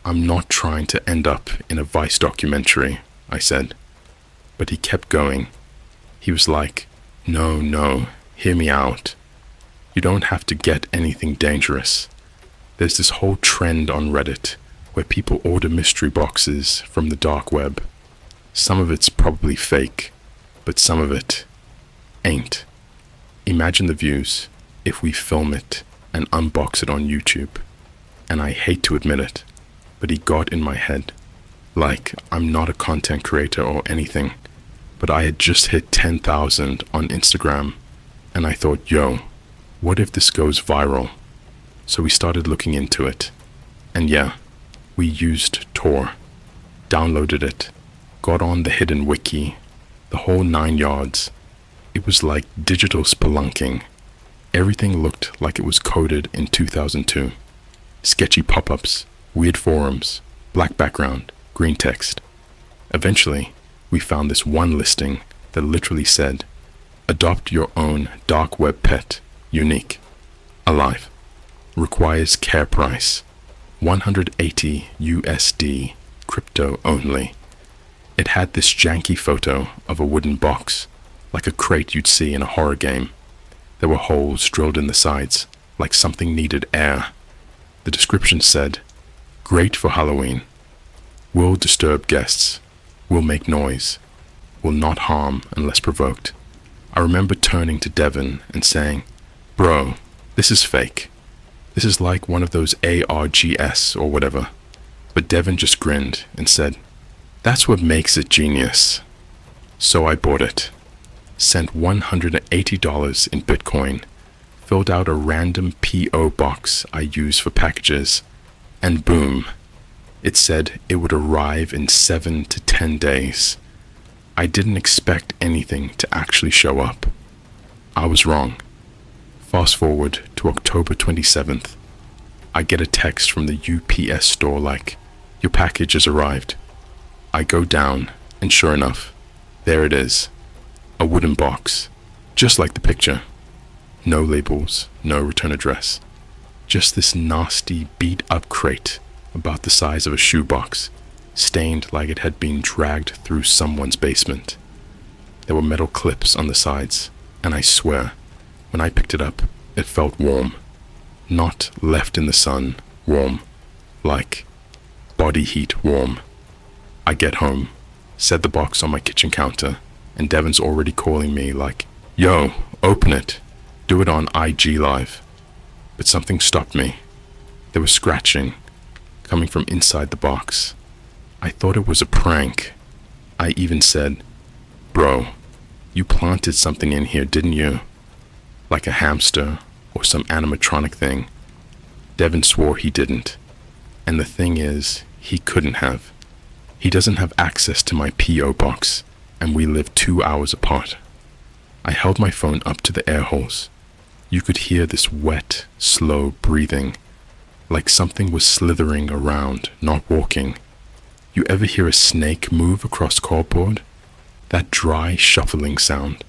S2: I'm not trying to end up in a Vice documentary," I said. But he kept going. He was like, No, hear me out. You don't have to get anything dangerous. There's this whole trend on Reddit where people order mystery boxes from the dark web. Some of it's probably fake, but some of it ain't. Imagine the views if we film it and unbox it on YouTube. And I hate to admit it, but he got in my head. Like, I'm not a content creator or anything, but I had just hit 10,000 on Instagram, and I thought, yo, what if this goes viral? So we started looking into it. And yeah, we used Tor, downloaded it, got on the hidden wiki, the whole 9 yards. It was like digital spelunking. Everything looked like it was coded in 2002. Sketchy pop-ups, weird forums, black background, green text. Eventually, we found this one listing that literally said, "Adopt your own dark web pet, unique, alive, requires care price, 180 USD, crypto only." It had this janky photo of a wooden box, like a crate you'd see in a horror game. There were holes drilled in the sides, like something needed air. The description said, "Great for Halloween. Will disturb guests. Will make noise. Will not harm unless provoked." I remember turning to Devin and saying, "Bro, this is fake. This is like one of those ARGS or whatever." But Devin just grinned and said, "That's what makes it genius." So I bought it, sent $180 in Bitcoin, filled out a random P.O. box I use for packages, and boom, it said it would arrive in 7 to 10 days. I didn't expect anything to actually show up. I was wrong. Fast forward to October 27th. I get a text from the UPS store like, "Your package has arrived." I go down, and sure enough, there it is. A wooden box, just like the picture. No labels, no return address. Just this nasty, beat-up crate about the size of a shoebox, stained like it had been dragged through someone's basement. There were metal clips on the sides, and I swear, when I picked it up, it felt warm. Not left in the sun, warm. Like body heat warm. I get home, set the box on my kitchen counter, and Devin's already calling me like, "Yo, open it. Do it on IG Live." But something stopped me. There was scratching coming from inside the box. I thought it was a prank. I even said, "Bro, you planted something in here, didn't you? Like a hamster or some animatronic thing." Devin swore he didn't. And the thing is, he couldn't have. He doesn't have access to my P.O. box, and we live 2 hours apart. I held my phone up to the air holes. You could hear this wet, slow breathing, like something was slithering around, not walking. You ever hear a snake move across cardboard? That dry, shuffling sound.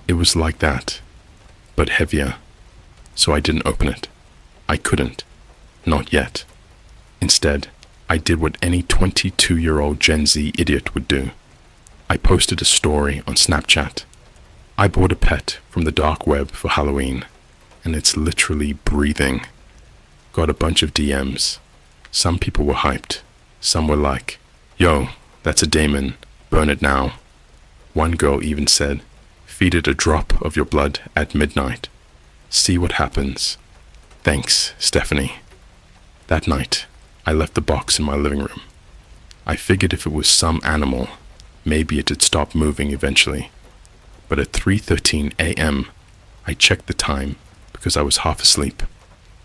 S2: It was like that, but heavier. So I didn't open it. I couldn't. Not yet. Instead, I did what any 22-year-old Gen Z idiot would do. I posted a story on Snapchat. I bought a pet from the dark web for Halloween, and it's literally breathing. Got a bunch of DMs. Some people were hyped. Some were like, "Yo, that's a daemon. Burn it now." One girl even said, "Feed it a drop of your blood at midnight. See what happens. Thanks, Stephanie." That night, I left the box in my living room. I figured if it was some animal, maybe it'd stop moving eventually. But at 3:13 a.m., I checked the time because I was half asleep.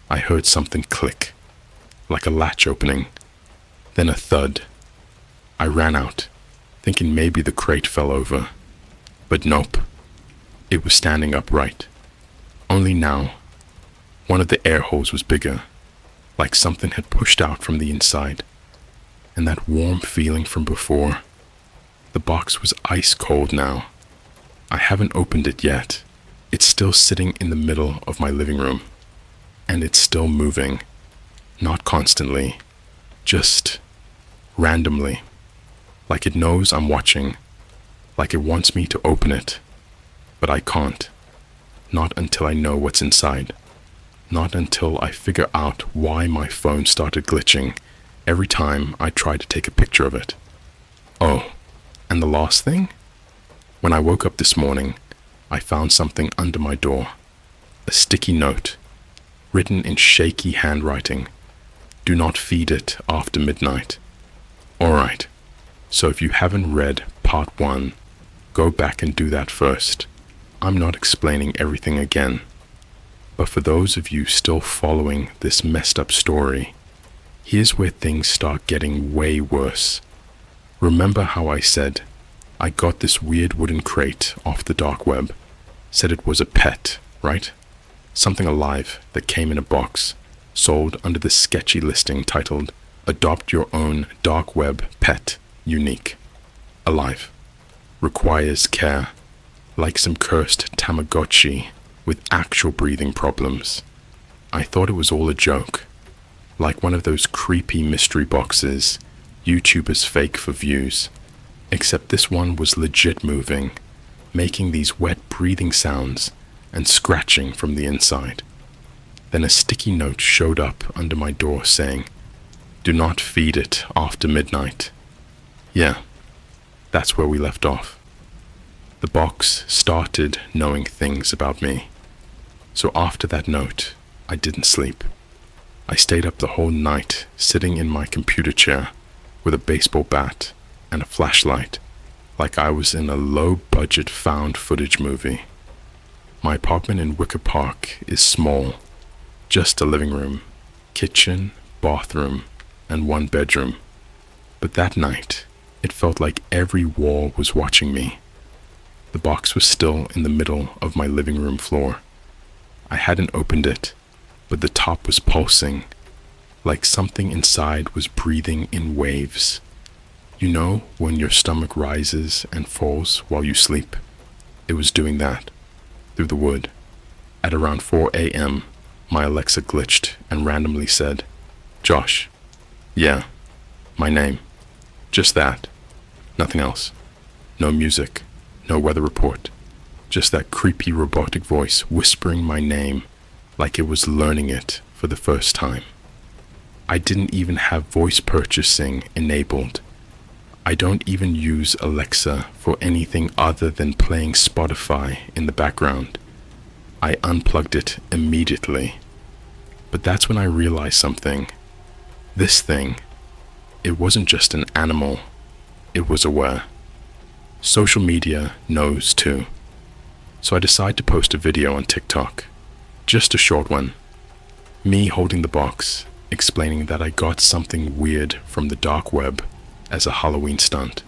S2: I heard something click, like a latch opening, then a thud. I ran out, thinking maybe the crate fell over. But nope, it was standing upright. Only now, one of the air holes was bigger, like something had pushed out from the inside. And that warm feeling from before, the box was ice cold now. I haven't opened it yet. It's still sitting in the middle of my living room. And it's still moving. Not constantly, just randomly. Like it knows I'm watching. Like it wants me to open it. But I can't. Not until I know what's inside. Not until I figure out why my phone started glitching every time I tried to take a picture of it. Oh, and the last thing? When I woke up this morning, I found something under my door. A sticky note, written in shaky handwriting. Do not feed it after midnight. Alright, so if you haven't read part 1, go back and do that first. I'm not explaining everything again. But for those of you still following this messed up story, here's where things start getting way worse. Remember how I said I got this weird wooden crate off the dark web? Said it was a pet, right? Something alive that came in a box, sold under the sketchy listing titled Adopt Your Own Dark Web Pet Unique. Alive. Requires care. Like some cursed Tamagotchi with actual breathing problems. I thought it was all a joke. Like one of those creepy mystery boxes YouTubers fake for views. Except this one was legit moving, making these wet breathing sounds and scratching from the inside. Then a sticky note showed up under my door saying, "Do not feed it after midnight." Yeah, that's where we left off. The box started knowing things about me. So after that note, I didn't sleep. I stayed up the whole night sitting in my computer chair with a baseball bat and a flashlight, like I was in a low-budget found footage movie. My apartment in Wicker Park is small, just a living room, kitchen, bathroom, and one bedroom. But that night, it felt like every wall was watching me. The box was still in the middle of my living room floor. I hadn't opened it, but the top was pulsing, like something inside was breathing in waves. You know when your stomach rises and falls while you sleep? It was doing that, through the wood. At around 4 a.m., my Alexa glitched and randomly said, "Josh." Yeah, my name. Just that. Nothing else. No music. No weather report, just that creepy robotic voice whispering my name like it was learning it for the first time. I didn't even have voice purchasing enabled. I don't even use Alexa for anything other than playing Spotify in the background. I unplugged it immediately. But that's when I realized something. This thing, it wasn't just an animal, it was aware. Social media knows too. So I decided to post a video on TikTok. Just a short one. Me holding the box, explaining that I got something weird from the dark web as a Halloween stunt.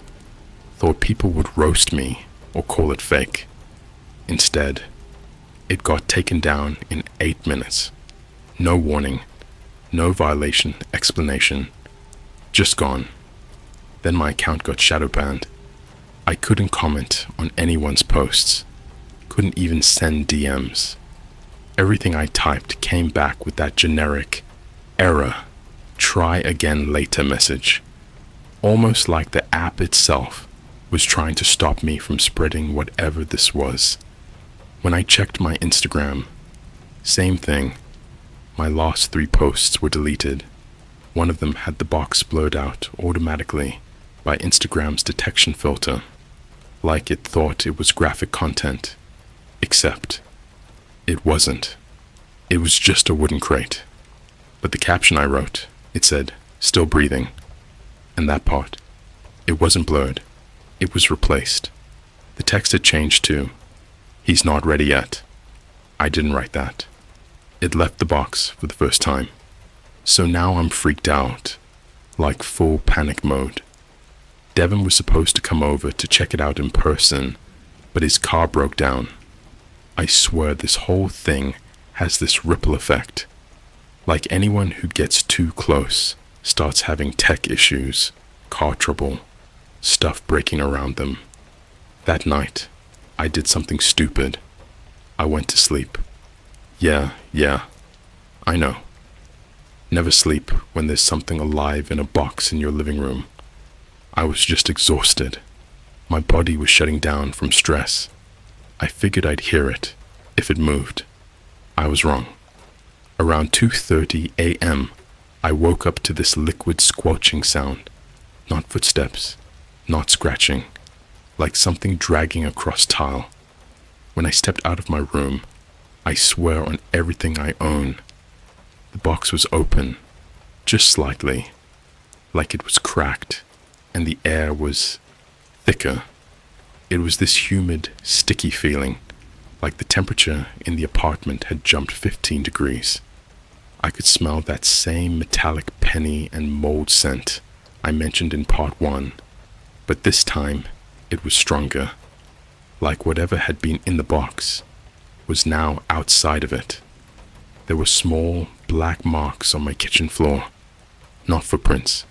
S2: Thought people would roast me or call it fake. Instead, It got taken down in 8 minutes. No warning, no violation explanation, just gone. Then my account got shadow banned. I couldn't comment on anyone's posts, couldn't even send DMs. Everything I typed came back with that generic error, try again later message, almost like the app itself was trying to stop me from spreading whatever this was. When I checked my Instagram, same thing. My last 3 posts were deleted. One of them had the box blurred out automatically by Instagram's detection filter, like it thought it was graphic content, except it wasn't. It was just a wooden crate. But the caption I wrote, it said, "Still breathing." And that part, it wasn't blurred. It was replaced. The text had changed to, "He's not ready yet." I didn't write that. It left the box for the first time. So now I'm freaked out, like full panic mode. Devin was supposed to come over to check it out in person, but his car broke down. I swear this whole thing has this ripple effect. Like anyone who gets too close starts having tech issues, car trouble, stuff breaking around them. That night, I did something stupid. I went to sleep. Yeah, I know. Never sleep when there's something alive in a box in your living room. I was just exhausted. My body was shutting down from stress. I figured I'd hear it if it moved. I was wrong. Around 2:30 a.m., I woke up to this liquid squelching sound. Not footsteps, not scratching, like something dragging across tile. When I stepped out of my room, I swear on everything I own, the box was open, just slightly, like it was cracked, and the air was thicker. It was this humid, sticky feeling, like the temperature in the apartment had jumped 15 degrees. I could smell that same metallic penny and mold scent I mentioned in part 1, but this time it was stronger, like whatever had been in the box was now outside of it. There were small black marks on my kitchen floor, not footprints,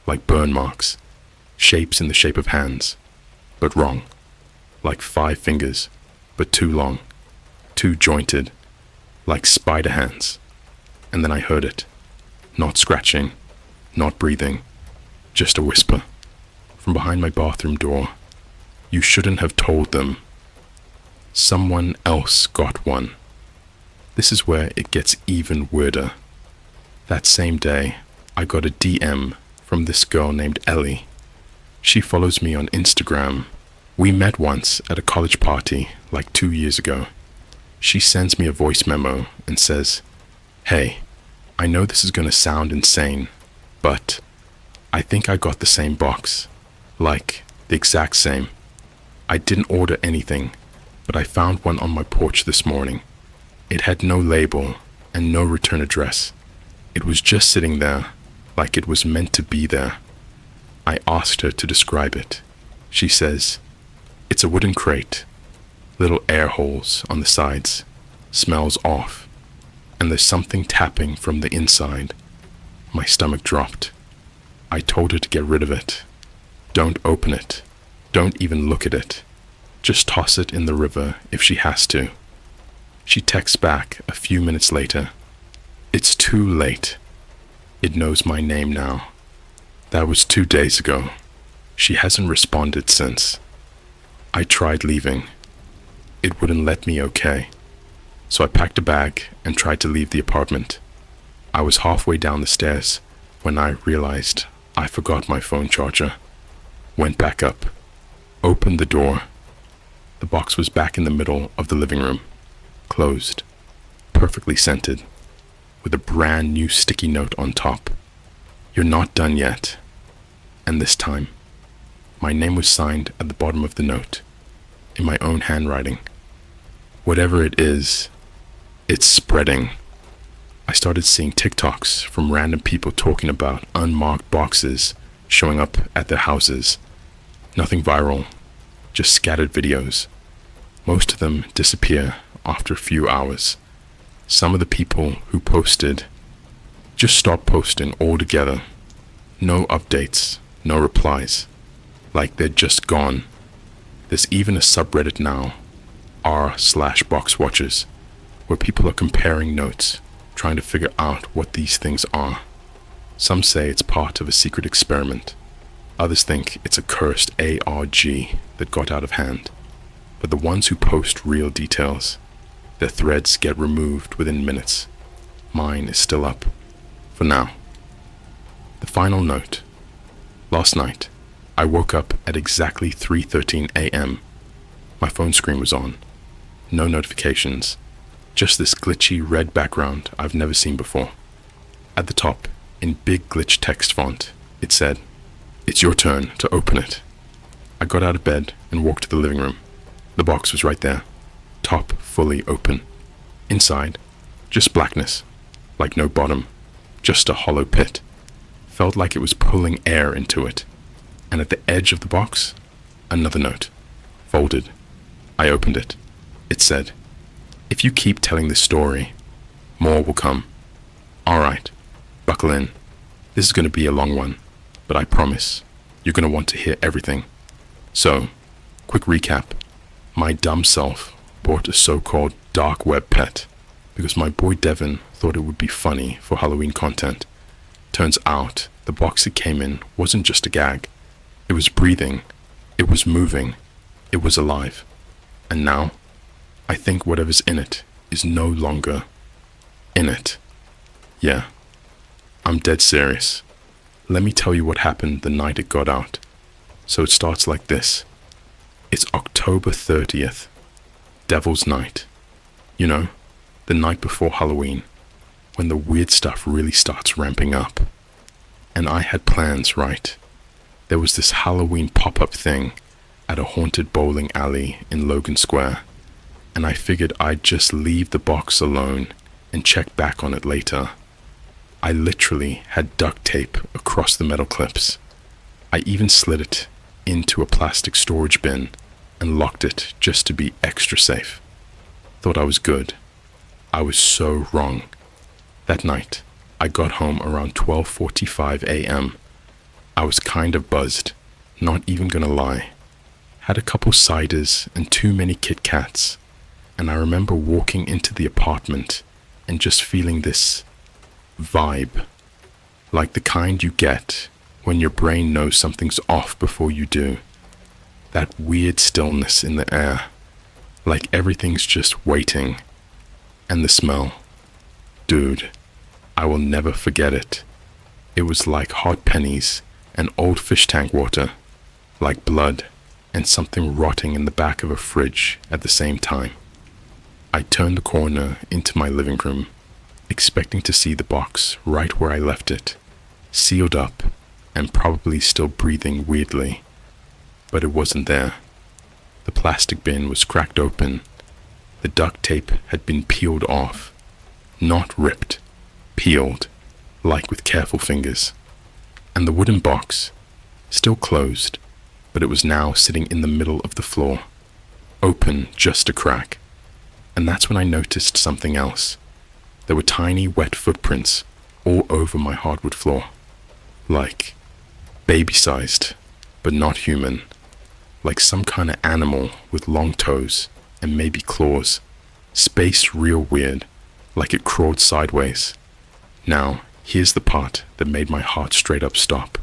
S2: like burn marks, shapes in the shape of hands, but wrong, like 5 fingers, but too long, too jointed, like spider hands. And then I heard it, not scratching, not breathing, just a whisper from behind my bathroom door. "You shouldn't have told them. Someone else got one." This is where it gets even weirder. That same day, I got a DM from this girl named Ellie. She follows me on Instagram. We met once at a college party like 2 years ago. She sends me a voice memo and says, "Hey, I know this is gonna sound insane, but I think I got the same box, like the exact same. I didn't order anything, but I found one on my porch this morning. It had no label and no return address. It was just sitting there, like it was meant to be there." I asked her to describe it. She says, "It's a wooden crate, little air holes on the sides, smells off, and there's something tapping from the inside." My stomach dropped. I told her to get rid of it. Don't open it. Don't even look at it. Just toss it in the river if she has to. She texts back a few minutes later. "It's too late. It knows my name now." That was 2 days ago. She hasn't responded since. I tried leaving. It wouldn't let me okay. So I packed a bag and tried to leave the apartment. I was halfway down the stairs when I realized I forgot my phone charger. Went back up. Opened the door. The box was back in the middle of the living room. Closed. Perfectly scented. With a brand new sticky note on top. "You're not done yet." And this time, my name was signed at the bottom of the note, in my own handwriting. Whatever it is, it's spreading. I started seeing TikToks from random people talking about unmarked boxes showing up at their houses. Nothing viral, just scattered videos. Most of them disappear after a few hours. Some of the people who posted just stopped posting altogether. No updates, no replies. Like they're just gone. There's even a subreddit now, r/boxwatchers, where people are comparing notes, trying to figure out what these things are. Some say it's part of a secret experiment. Others think it's a cursed ARG that got out of hand. But the ones who post real details, their threads get removed within minutes. Mine is still up. For now. The final note. Last night, I woke up at exactly 3:13 a.m. My phone screen was on. No notifications. Just this glitchy red background I've never seen before. At the top, in big glitch text font, it said, "It's your turn to open it." I got out of bed and walked to the living room. The box was right there, top fully open. Inside, just blackness, like no bottom, just a hollow pit. Felt like it was pulling air into it. And at the edge of the box, another note, folded. I opened it. It said, "If you keep telling this story, more will come. All right, buckle in. This is going to be a long one, but I promise you're going to want to hear everything." So, quick recap. My dumb self bought a so-called dark web pet because my boy Devin thought it would be funny for Halloween content. Turns out the box it came in wasn't just a gag. It was breathing. It was moving. It was alive. And now, I think whatever's in it is no longer in it. Yeah, I'm dead serious. Let me tell you what happened the night it got out. So it starts like this. It's October 30th, Devil's Night. You know, the night before Halloween, when the weird stuff really starts ramping up. And I had plans, right? There was this Halloween pop-up thing at a haunted bowling alley in Logan Square, and I figured I'd just leave the box alone and check back on it later. I literally had duct tape across the metal clips. I even slid it into a plastic storage bin and locked it just to be extra safe. Thought I was good. I was so wrong. That night, I got home around 12:45 a.m. I was kind of buzzed, not even gonna lie. Had a couple ciders and too many Kit Kats, and I remember walking into the apartment and just feeling this vibe, like the kind you get when your brain knows something's off before you do. That weird stillness in the air, like everything's just waiting. And the smell. Dude, I will never forget it. It was like hot pennies and old fish tank water, like blood and something rotting in the back of a fridge at the same time. I turned the corner into my living room, expecting to see the box right where I left it, sealed up and probably still breathing weirdly. But it wasn't there. The plastic bin was cracked open. The duct tape had been peeled off. Not ripped, peeled, like with careful fingers. And the wooden box, still closed, but it was now sitting in the middle of the floor, open just a crack. And that's when I noticed something else. There were tiny wet footprints all over my hardwood floor. Like baby-sized, but not human. Like some kind of animal with long toes and maybe claws. Spaced real weird, like it crawled sideways. Now, here's the part that made my heart straight up stop.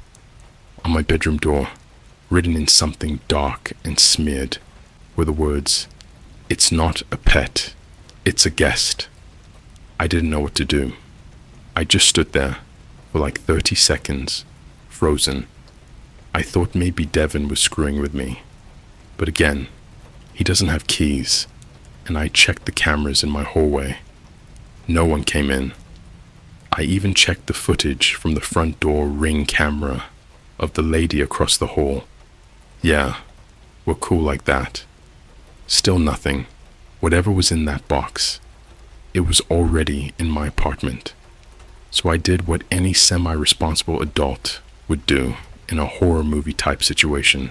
S2: On my bedroom door, written in something dark and smeared, were the words, "It's not a pet, it's a guest." I didn't know what to do. I just stood there for like 30 seconds, frozen. I thought maybe Devin was screwing with me. But again, he doesn't have keys, and I checked the cameras in my hallway. No one came in. I even checked the footage from the front door Ring camera of the lady across the hall. Yeah, we're cool like that. Still nothing. Whatever was in that box, it was already in my apartment. So I did what any semi-responsible adult would do in a horror movie type situation.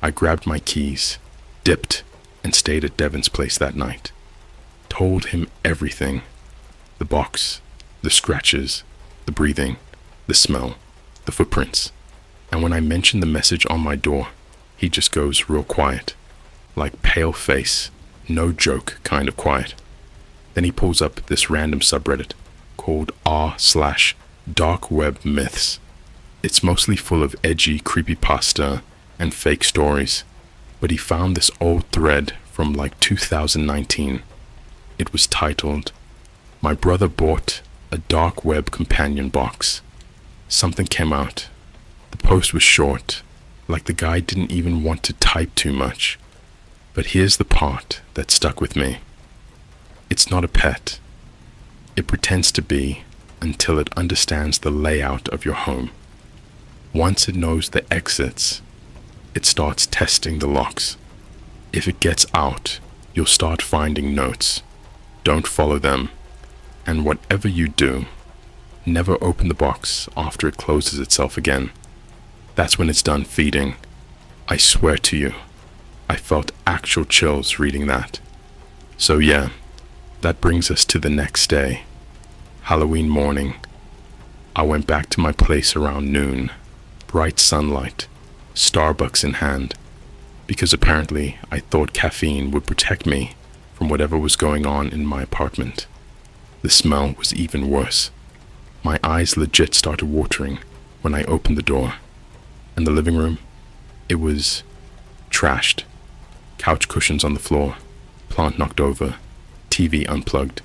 S2: I grabbed my keys, dipped, and stayed at Devin's place that night. told him everything. The box, the scratches, the breathing, the smell, the footprints. And when I mention the message on my door, he just goes real quiet, like pale face, no joke kind of quiet. Then he pulls up this random subreddit called r/dark web myths. It's mostly full of edgy creepypasta and fake stories, but he found this old thread from like 2019. It was titled, "My brother bought a dark web companion box. Something came out. The post was short, like the guy didn't even want to type too much. But here's the part that stuck with me. It's not a pet. It pretends to be until it understands the layout of your home. Once it knows the exits, it starts testing the locks. If it gets out, you'll start finding notes. Don't follow them. And whatever you do, never open the box after it closes itself again. That's when it's done feeding. I swear to you, I felt actual chills reading that." So yeah, that brings us to the next day, Halloween morning. I went back to my place around noon, bright sunlight, Starbucks in hand, because apparently I thought caffeine would protect me from whatever was going on in my apartment. The smell was even worse. My eyes legit started watering when I opened the door. And the living room, it was trashed. Couch cushions on the floor, plant knocked over, TV unplugged,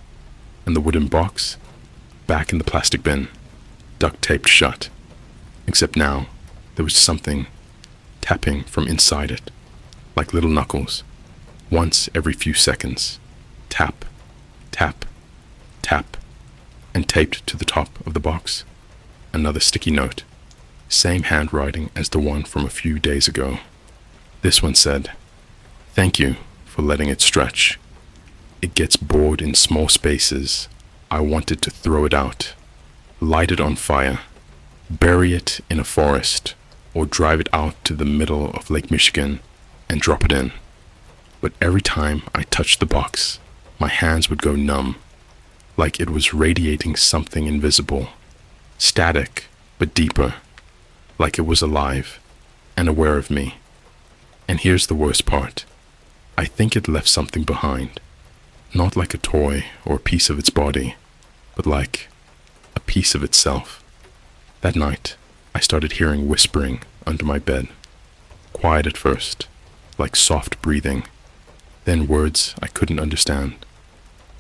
S2: and the wooden box back in the plastic bin, duct taped shut. Except now, there was something tapping from inside it, like little knuckles, once every few seconds. Tap, tap, tap, and taped to the top of the box, another sticky note, same handwriting as the one from a few days ago. This one said, "Thank you for letting it stretch. It gets bored in small spaces. I wanted to throw it out, light it on fire, bury it in a forest, or drive it out to the middle of Lake Michigan and drop it in. But every time I touched the box, my hands would go numb, like it was radiating something invisible, static but deeper, like it was alive and aware of me. And here's the worst part. I think it left something behind, not like a toy or a piece of its body, but like a piece of itself." That night, I started hearing whispering under my bed, quiet at first, like soft breathing, then words I couldn't understand.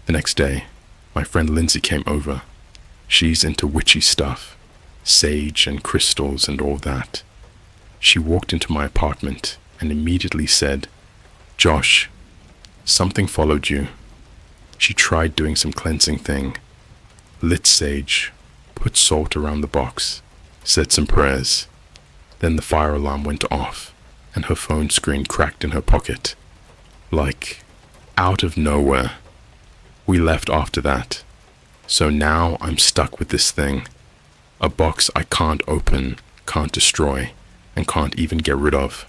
S2: The next day, my friend Lindsay came over. She's into witchy stuff, sage and crystals and all that. She walked into my apartment and immediately said, "Josh, something followed you." She tried doing some cleansing thing, lit sage, put salt around the box, said some prayers. Then the fire alarm went off and her phone screen cracked in her pocket. Like, out of nowhere. We left after that. So now I'm stuck with this thing. A box I can't open, can't destroy, and can't even get rid of.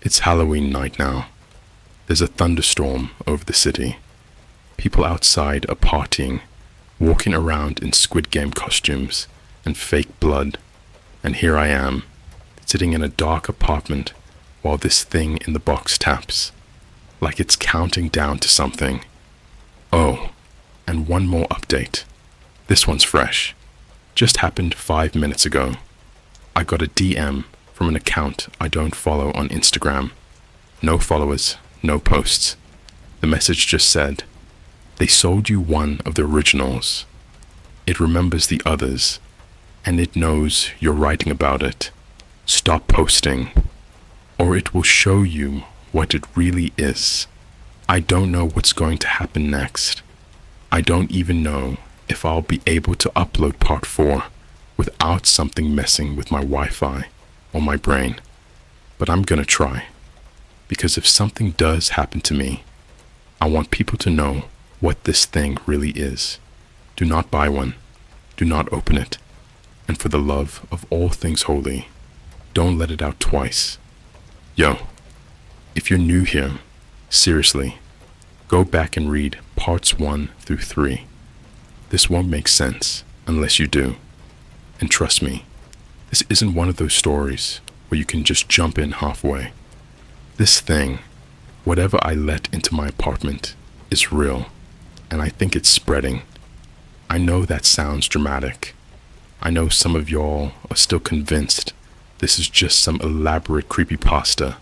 S2: It's Halloween night now. There's a thunderstorm over the city. People outside are partying, walking around in Squid Game costumes and fake blood. And here I am, sitting in a dark apartment while this thing in the box taps, like it's counting down to something. Oh, and one more update. This one's fresh. Just happened 5 minutes ago. I got a DM from an account I don't follow on Instagram. No followers, no posts. The message just said, "They sold you one of the originals. It remembers the others, and it knows you're writing about it. Stop posting, or it will show you what it really is. I don't know what's going to happen next. I don't even know if I'll be able to upload part 4 without something messing with my Wi-Fi or my brain. But I'm gonna try, because if something does happen to me, I want people to know what this thing really is. Do not buy one. Do not open it. And for the love of all things holy, don't let it out twice." Yo, if you're new here, seriously, go back and read parts 1 through 3. This won't make sense unless you do. And trust me, this isn't one of those stories where you can just jump in halfway. This thing, whatever I let into my apartment, is real, and I think it's spreading. I know that sounds dramatic. I know some of y'all are still convinced this is just some elaborate creepypasta,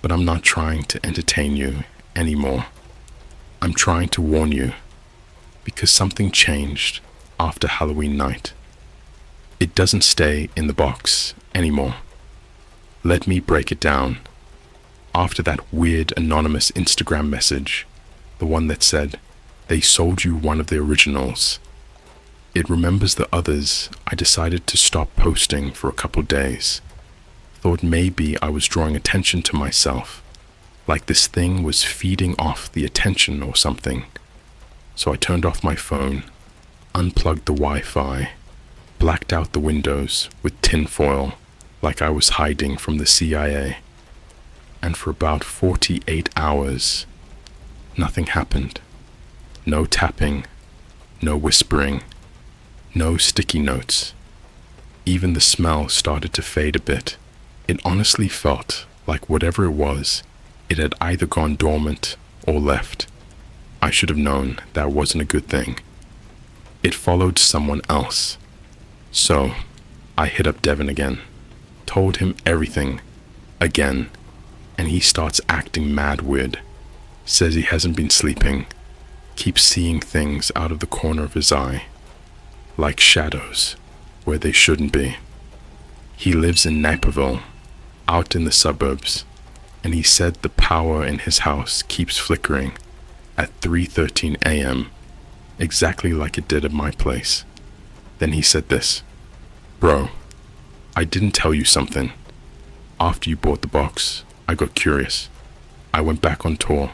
S2: but I'm not trying to entertain you anymore. I'm trying to warn you, because something changed after Halloween night. It doesn't stay in the box anymore. Let me break it down. After that weird anonymous Instagram message, the one that said, "They sold you one of the originals," it remembers the others. I decided to stop posting for a couple days. Thought maybe I was drawing attention to myself, like this thing was feeding off the attention or something. So I turned off my phone, unplugged the Wi-Fi, blacked out the windows with tinfoil like I was hiding from the CIA. And for about 48 hours, nothing happened. No tapping, no whispering, no sticky notes. Even the smell started to fade a bit. It honestly felt like whatever it was, it had either gone dormant or left. I should have known that wasn't a good thing. It followed someone else. So I hit up Devin again, told him everything again, and he starts acting mad weird. Says he hasn't been sleeping, keeps seeing things out of the corner of his eye, like shadows where they shouldn't be. He lives in Naperville, out in the suburbs, and he said the power in his house keeps flickering at 3:13 a.m., exactly like it did at my place. Then he said this, "Bro, I didn't tell you something. After you bought the box, I got curious. I went back on tour.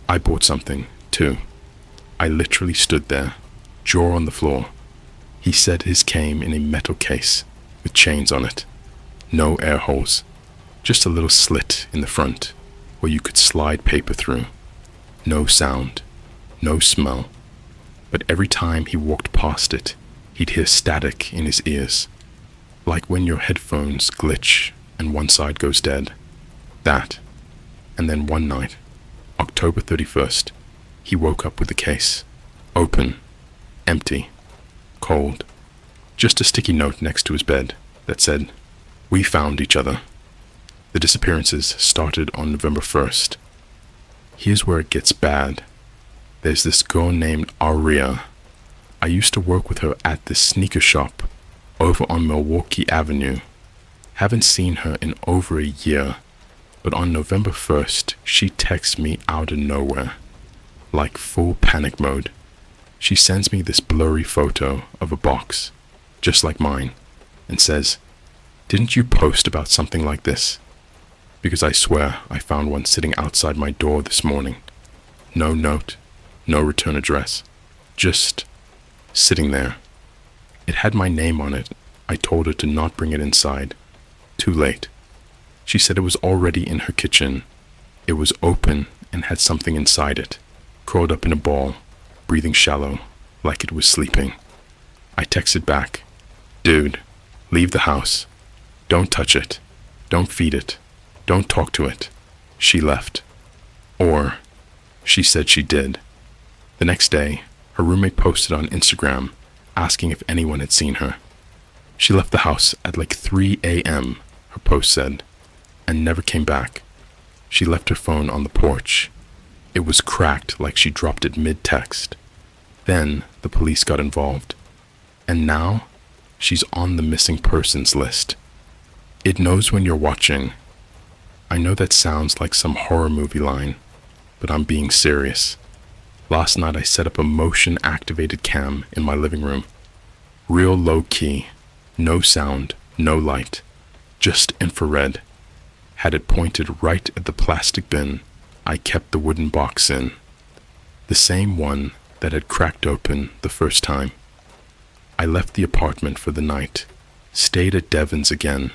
S2: I bought something, too. I literally stood there, jaw on the floor." He said his came in a metal case with chains on it. No air holes. Just a little slit in the front where you could slide paper through. No sound, no smell. But every time he walked past it, he'd hear static in his ears, like when your headphones glitch and one side goes dead. That. And then one night, October 31st, he woke up with the case. Open. Empty. Cold. Just a sticky note next to his bed that said, "We found each other." The disappearances started on November 1st. Here's where it gets bad. There's this girl named Aria. I used to work with her at this sneaker shop over on Milwaukee Avenue. Haven't seen her in over a year, but on November 1st, she texts me out of nowhere, like full panic mode. She sends me this blurry photo of a box, just like mine, and says, "Didn't you post about something like this?" Because I swear I found one sitting outside my door this morning. No note, no return address, just sitting there. It had my name on it. I told her to not bring it inside. Too late. She said it was already in her kitchen. It was open and had something inside it, curled up in a ball, breathing shallow, like it was sleeping. I texted back, "Dude, leave the house. Don't touch it. Don't feed it. Don't talk to it." She left. Or, she said she did. The next day, her roommate posted on Instagram asking if anyone had seen her. She left the house at like 3 a.m., her post said, and never came back. She left her phone on the porch. It was cracked like she dropped it mid-text. Then the police got involved. And now, she's on the missing persons list. It knows when you're watching. I know that sounds like some horror movie line, but I'm being serious. Last night I set up a motion-activated cam in my living room. Real low-key, no sound, no light, just infrared. Had it pointed right at the plastic bin I kept the wooden box in. The same one that had cracked open the first time. I left the apartment for the night, stayed at Devin's again,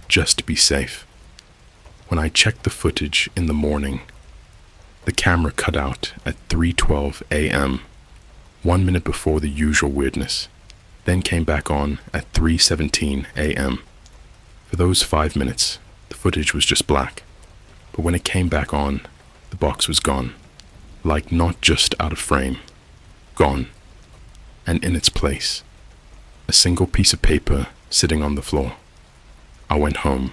S2: just to be safe. When I checked the footage in the morning, The camera cut out at 3:12 a.m., 1 minute before the usual weirdness, then came back on at 3:17 a.m. For those 5 minutes, the footage was just black, but when it came back on, the box was gone. Like not just out of frame, gone. And in its place, a single piece of paper sitting on the floor. I went home,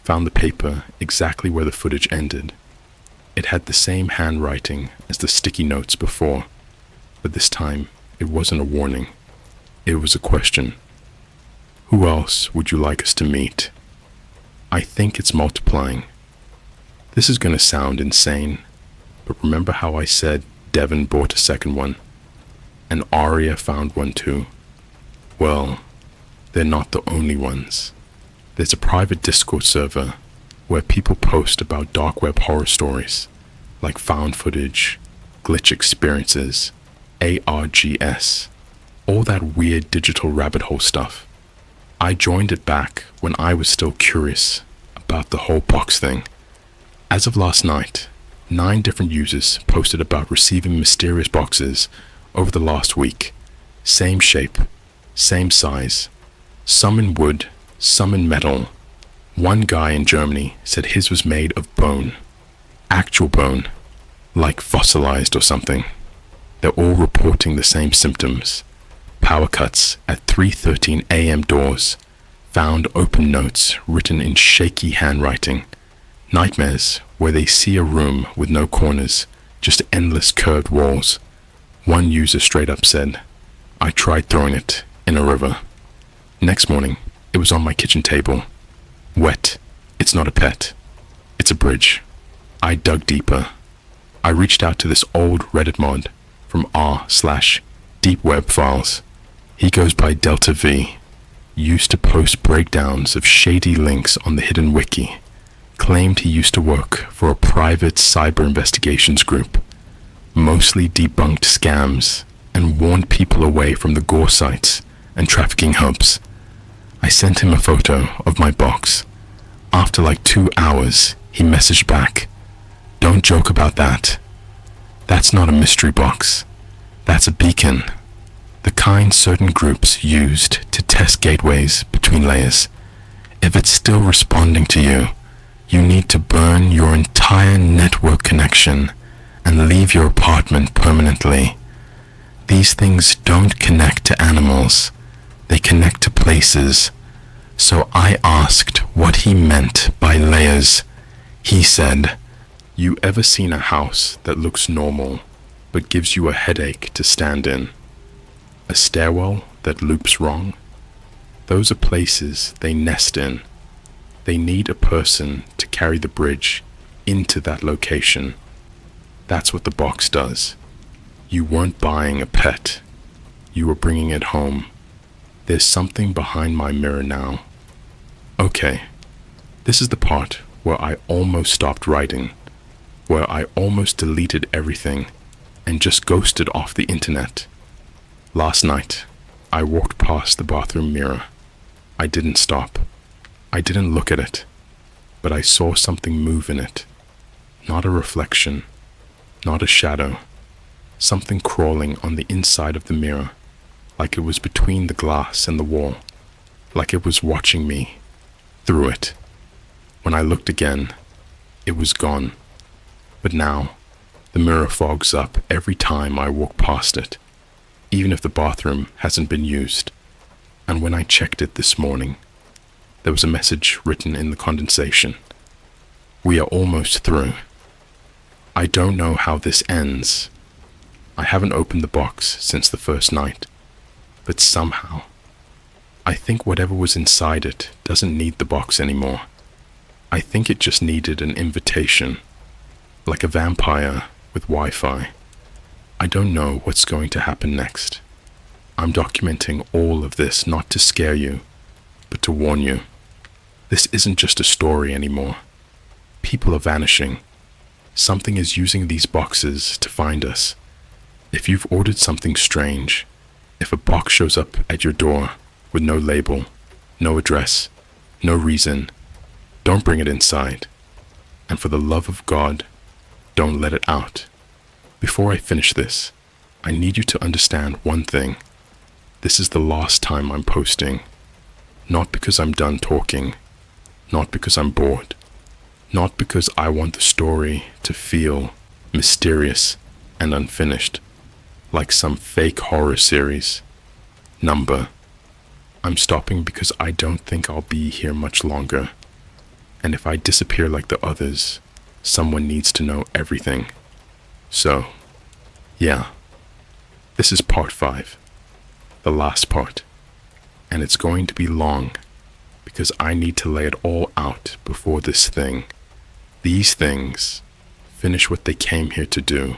S2: found the paper exactly where the footage ended. It had the same handwriting as the sticky notes before, but this time it wasn't a warning. It was a question. Who else would you like us to meet? I think it's multiplying. This is gonna sound insane, but remember how I said Devon bought a second one, and Aria found one too? Well, they're not the only ones. There's a private Discord server where people post about dark web horror stories, like found footage, glitch experiences, ARGS, all that weird digital rabbit hole stuff. I joined it back when I was still curious about the whole box thing. As of last night, 9 different users posted about receiving mysterious boxes over the last week. Same shape, same size, some in wood, some in metal. One guy in Germany said his was made of bone. Actual bone, like fossilized or something. They're all reporting the same symptoms. Power cuts at 3:13 a.m. doors. Found open notes written in shaky handwriting. Nightmares where they see a room with no corners, just endless curved walls. One user straight up said, "I tried throwing it in a river." Next morning, it was on my kitchen table. Wet. It's not a pet. It's a bridge. I dug deeper. I reached out to this old Reddit mod from r/deep web files. He goes by Delta V. Used to post breakdowns of shady links on the hidden wiki. Claimed he used to work for a private cyber investigations group. Mostly debunked scams and warned people away from the gore sites and trafficking hubs. I sent him a photo of my box. After like 2 hours, he messaged back, "Don't joke about that. That's not a mystery box. That's a beacon. The kind certain groups used to test gateways between layers. If it's still responding to you, you need to burn your entire network connection and leave your apartment permanently. These things don't connect to animals. They connect to places. So I asked what he meant by layers. He said, "You ever seen a house that looks normal but gives you a headache to stand in? A stairwell that loops wrong? Those are places they nest in. They need a person to carry the bridge into that location. That's what the box does. You weren't buying a pet. You were bringing it home. There's something behind my mirror now." Okay, this is the part where I almost stopped writing, where I almost deleted everything and just ghosted off the internet. Last night, I walked past the bathroom mirror. I didn't stop. I didn't look at it, but I saw something move in it. Not a reflection, not a shadow. Something crawling on the inside of the mirror, like it was between the glass and the wall, like it was watching me through it. When I looked again, it was gone. But now, the mirror fogs up every time I walk past it, even if the bathroom hasn't been used. And when I checked it this morning, there was a message written in the condensation. "We are almost through." I don't know how this ends. I haven't opened the box since the first night, but somehow, I think whatever was inside it doesn't need the box anymore. I think it just needed an invitation, like a vampire with Wi-Fi. I don't know what's going to happen next. I'm documenting all of this not to scare you, but to warn you. This isn't just a story anymore. People are vanishing. Something is using these boxes to find us. If you've ordered something strange, if a box shows up at your door with no label, no address, no reason, don't bring it inside. And for the love of God, Don't let it out. Before I finish this, I need you to understand one thing. This is the last time I'm posting. Not because I'm done talking. Not because I'm bored. Not because I want the story to feel mysterious and unfinished, like some fake horror series. Number. I'm stopping because I don't think I'll be here much longer. And if I disappear like the others, someone needs to know everything. So, yeah. This is part 5. The last part. And it's going to be long, because I need to lay it all out before these things, finish what they came here to do.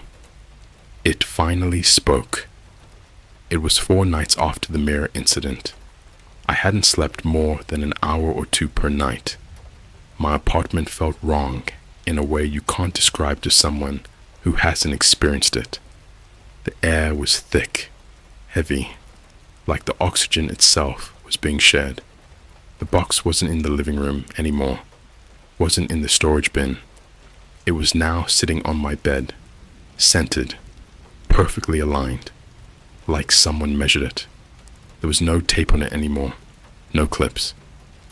S2: It finally spoke. It was 4 nights after the mirror incident. I hadn't slept more than an hour or 2 per night. My apartment felt wrong in a way you can't describe to someone who hasn't experienced it. The air was thick, heavy, like the oxygen itself was being shared. The box wasn't in the living room anymore, wasn't in the storage bin. It was now sitting on my bed, centered, perfectly aligned, like someone measured it. There was no tape on it anymore, no clips.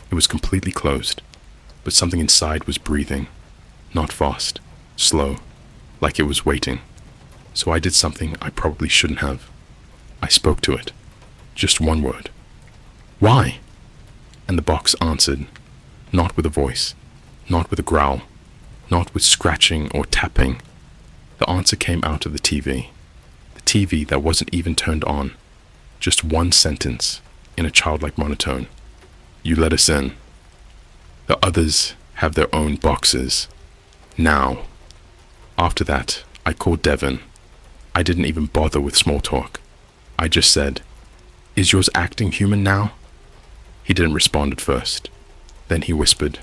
S2: It was completely closed, but something inside was breathing, not fast, slow, like it was waiting. So I did something I probably shouldn't have. I spoke to it. Just one word. Why? And the box answered, not with a voice, not with a growl, not with scratching or tapping. The answer came out of the TV that wasn't even turned on. Just one sentence in a childlike monotone. You let us in. The others have their own boxes. Now. After that, I called Devon. I didn't even bother with small talk. I just said, "Is yours acting human now?" He didn't respond at first. Then he whispered,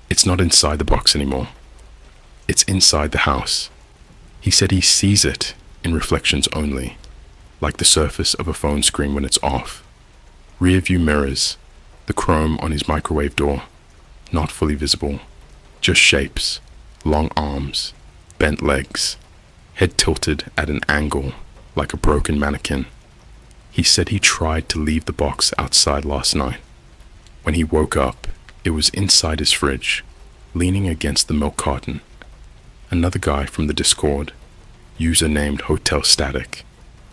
S2: "It's not inside the box anymore. It's inside the house." He said he sees it in reflections only, like the surface of a phone screen when it's off. Rear view mirrors, the chrome on his microwave door, not fully visible, just shapes, long arms, bent legs, head tilted at an angle like a broken mannequin. He said he tried to leave the box outside last night. When he woke up, it was inside his fridge, leaning against the milk carton. Another guy from the Discord, user named Hotel Static,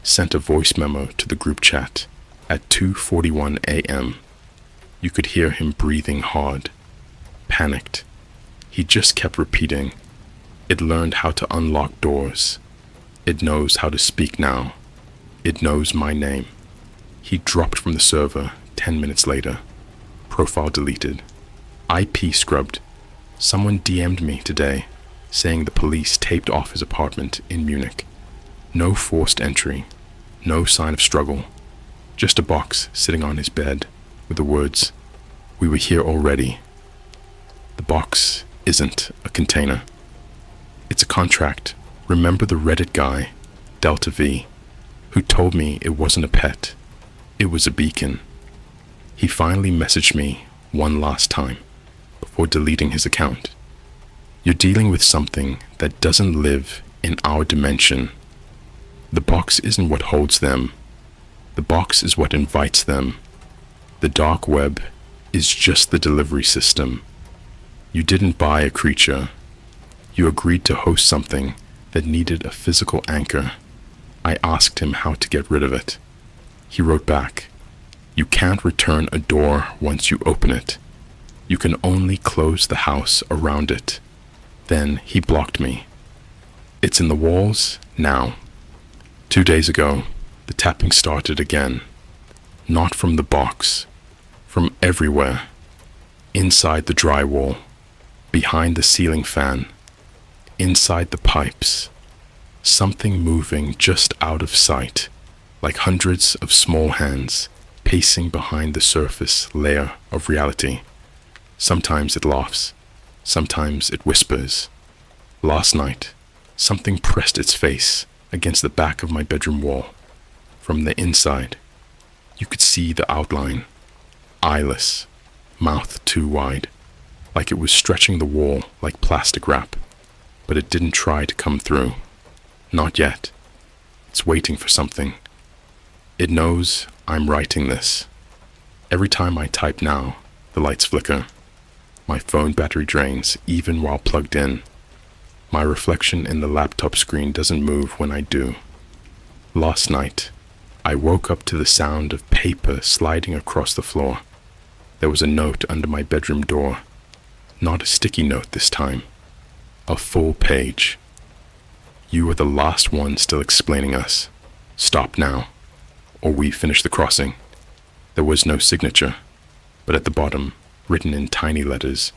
S2: sent a voice memo to the group chat at 2:41 a.m. You could hear him breathing hard, panicked. He just kept repeating, "It learned how to unlock doors. It knows how to speak now. It knows my name." He dropped from the server 10 minutes later. Profile deleted. IP scrubbed. Someone DM'd me today, saying the police taped off his apartment in Munich. No forced entry. No sign of struggle. Just a box sitting on his bed with the words, "We were here already." The box isn't a container. It's a contract. Remember the Reddit guy, Delta V, who told me it wasn't a pet. It was a beacon. He finally messaged me one last time before deleting his account. You're dealing with something that doesn't live in our dimension. The box isn't what holds them. The box is what invites them. The dark web is just the delivery system. You didn't buy a creature. You agreed to host something that needed a physical anchor. I asked him how to get rid of it. He wrote back, "You can't return a door once you open it. You can only close the house around it." Then he blocked me. It's in the walls now. 2 days ago, the tapping started again. Not from the box, from everywhere. Inside the drywall, behind the ceiling fan, inside the pipes. Something moving just out of sight, like hundreds of small hands pacing behind the surface layer of reality. Sometimes it laughs, sometimes it whispers. Last night, something pressed its face against the back of my bedroom wall. From the inside, you could see the outline, eyeless, mouth too wide, like it was stretching the wall like plastic wrap. but it didn't try to come through. Not yet. It's waiting for something. It knows I'm writing this. Every time I type now, the lights flicker. My phone battery drains even while plugged in. My reflection in the laptop screen doesn't move when I do. Last night, I woke up to the sound of paper sliding across the floor. There was a note under my bedroom door. Not a sticky note this time. A full page. You are the last one still explaining us. Stop now, or we finish the crossing. There was no signature, but at the bottom, written in tiny letters,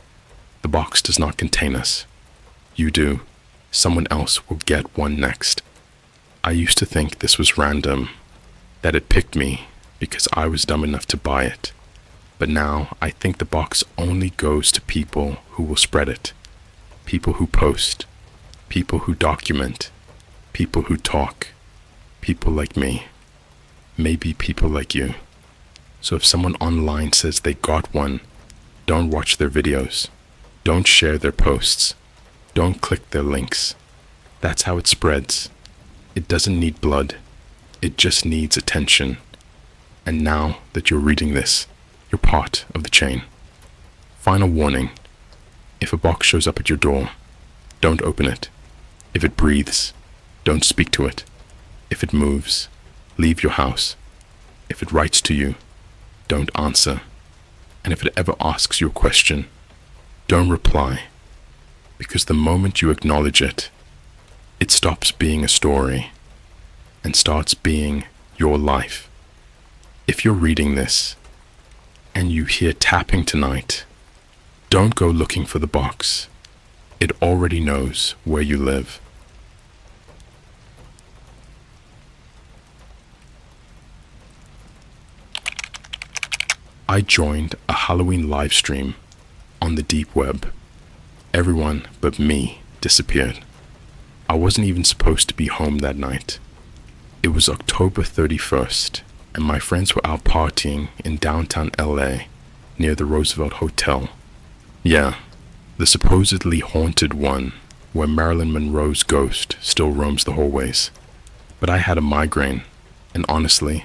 S2: the box does not contain us. You do. Someone else will get one next. I used to think this was random, that it picked me because I was dumb enough to buy it. But now I think the box only goes to people who will spread it. People who post. People who document. People who talk. People like me. Maybe people like you. So if someone online says they got one, don't watch their videos. Don't share their posts. Don't click their links. That's how it spreads. It doesn't need blood. It just needs attention. And now that you're reading this, you're part of the chain. Final warning. If a box shows up at your door, don't open it. If it breathes, don't speak to it. If it moves, leave your house. If it writes to you, don't answer. And if it ever asks you a question, don't reply. Because the moment you acknowledge it, it stops being a story and starts being your life. If you're reading this and you hear tapping tonight, don't go looking for the box. It already knows where you live. I joined a Halloween live stream on the deep web. Everyone but me disappeared. I wasn't even supposed to be home that night. It was October 31st, and my friends were out partying in downtown LA near the Roosevelt Hotel. Yeah, the supposedly haunted one where Marilyn Monroe's ghost still roams the hallways. But I had a migraine, and honestly,